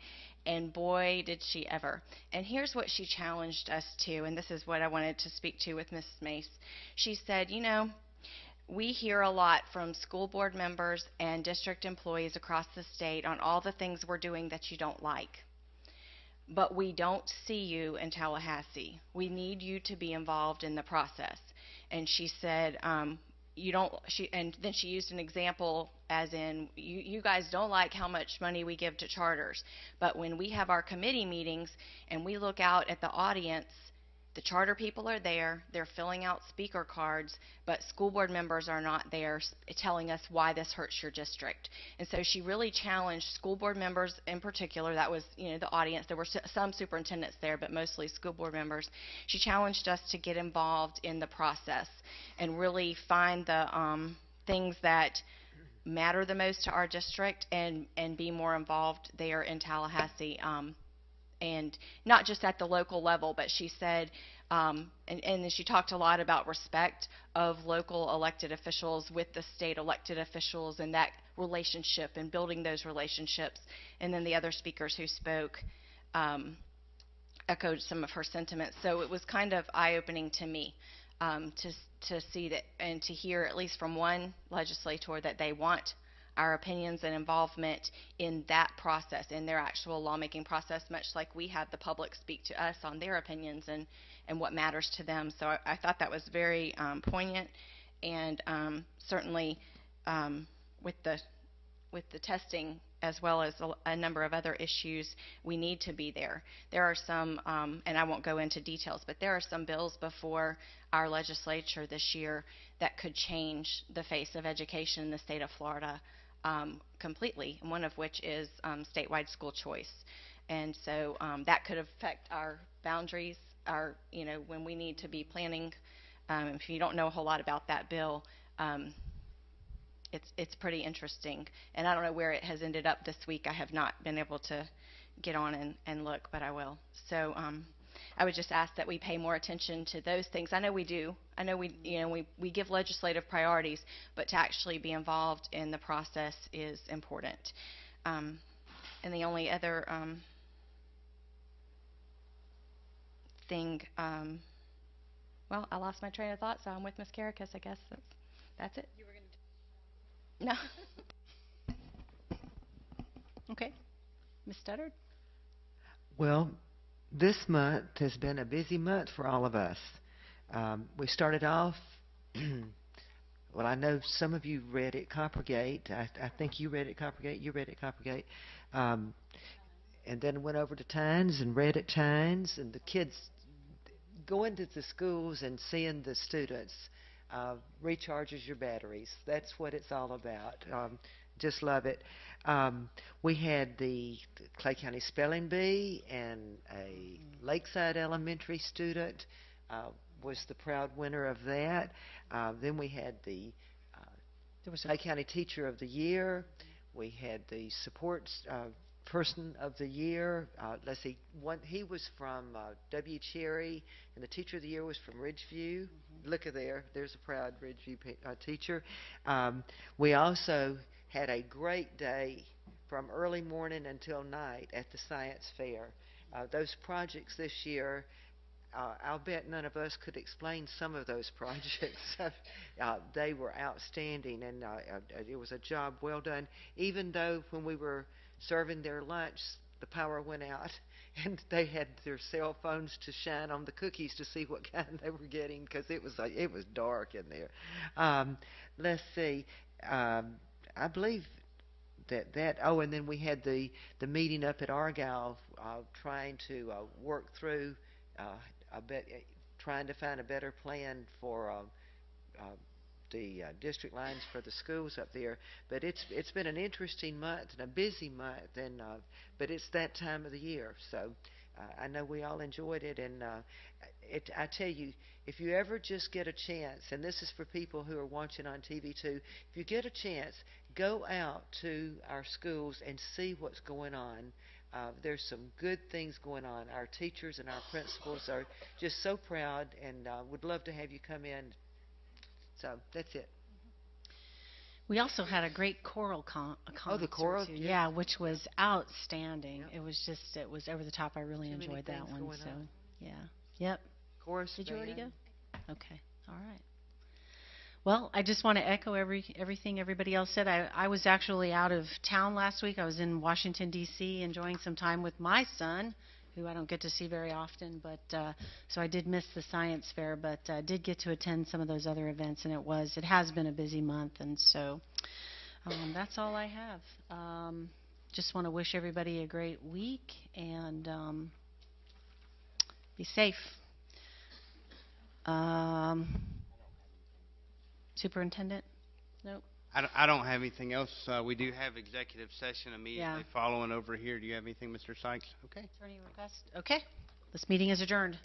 And boy, did she ever. And here's what she challenged us to, and this is what I wanted to speak to with Mrs. Mace. She said, you know, we hear a lot from school board members and district employees across the state on all the things we're doing that you don't like. But we don't see you in Tallahassee. We need you to be involved in the process. And she said, you don't, and then she used an example as in, you guys don't like how much money we give to charters. But when we have our committee meetings and we look out at the audience, the charter people are there, they're filling out speaker cards, but school board members are not there telling us why this hurts your district. And so she really challenged school board members in particular. That was, you know, the audience. There were some superintendents there, but mostly school board members. She challenged us to get involved in the process and really find the things that matter the most to our district and be more involved there in Tallahassee. And not just at the local level, but she said, and then she talked a lot about respect of local elected officials with the state elected officials and that relationship and building those relationships. And then the other speakers who spoke echoed some of her sentiments. So it was kind of eye-opening to me to see that and to hear at least from one legislator that they want our opinions and involvement in that process, in their actual lawmaking process, much like we have the public speak to us on their opinions and what matters to them. So I thought that was very poignant, and certainly with the testing as well as a number of other issues, we need to be there. There are some, and I won't go into details, but there are some bills before our legislature this year that could change the face of education in the state of Florida completely, and one of which is statewide school choice. And so that could affect our boundaries, our, you know, when we need to be planning. If you don't know a whole lot about that bill, it's pretty interesting. And I don't know where it has ended up this week. I have not been able to get on and look, but I will. So I would just ask that we pay more attention to those things. I know we do. I know we give legislative priorities, but to actually be involved in the process is important. And the only other thing, well, I lost my train of thought, so I'm with Ms. Karakis, I guess. That's it. You were going to No. Okay. Ms. Studdard? Well, this month has been a busy month for all of us. We started off well, I know some of you read it, Coppergate. I think you read it, Coppergate. You read it, Coppergate. And then went over to Tynes and read at Tynes. And the kids going to the schools and seeing the students recharges your batteries. That's what it's all about. Just love it. We had the Clay County Spelling Bee, and a Lakeside Elementary student was the proud winner of that. Then we had the Clay County Teacher of the Year. We had the Support Person of the Year. Let's see, he was from W. Cherry, and the Teacher of the Year was from Ridgeview. Look at there. There's a proud Ridgeview teacher. We also had a great day from early morning until night at the science fair. Those projects this year, I'll bet none of us could explain some of those projects. They were outstanding, and it was a job well done. Even though when we were serving their lunch, the power went out, and they had their cell phones to shine on the cookies to see what kind they were getting, because it was dark in there. Let's see. I believe that. Oh, and then we had the meeting up at Argyle, trying to work through trying to find a better plan for the district lines for the schools up there. But it's been an interesting month and a busy month, and but it's that time of the year, so I know we all enjoyed it. And I tell you, if you ever just get a chance, and this is for people who are watching on TV too, if you get a chance, go out to our schools and see what's going on. There's some good things going on. Our teachers and our principals are just so proud, and would love to have you come in. So that's it. We also had a great choral concert. Oh, the choral? Too. Yeah, which was outstanding. Yep. It was over the top. I really enjoyed that one. So, yeah. Yep. Chorus. Did you already go? Okay. All right. Well, I just want to echo everything everybody else said. I was actually out of town last week. I was in Washington, D.C., enjoying some time with my son, who I don't get to see very often. But so I did miss the science fair, but did get to attend some of those other events, and it has been a busy month. And so that's all I have. Just want to wish everybody a great week, and be safe. Superintendent? Nope. I don't have anything else. We do have executive session immediately following over here. Do you have anything, Mr. Sykes? Okay. Attorney request? Okay. This meeting is adjourned.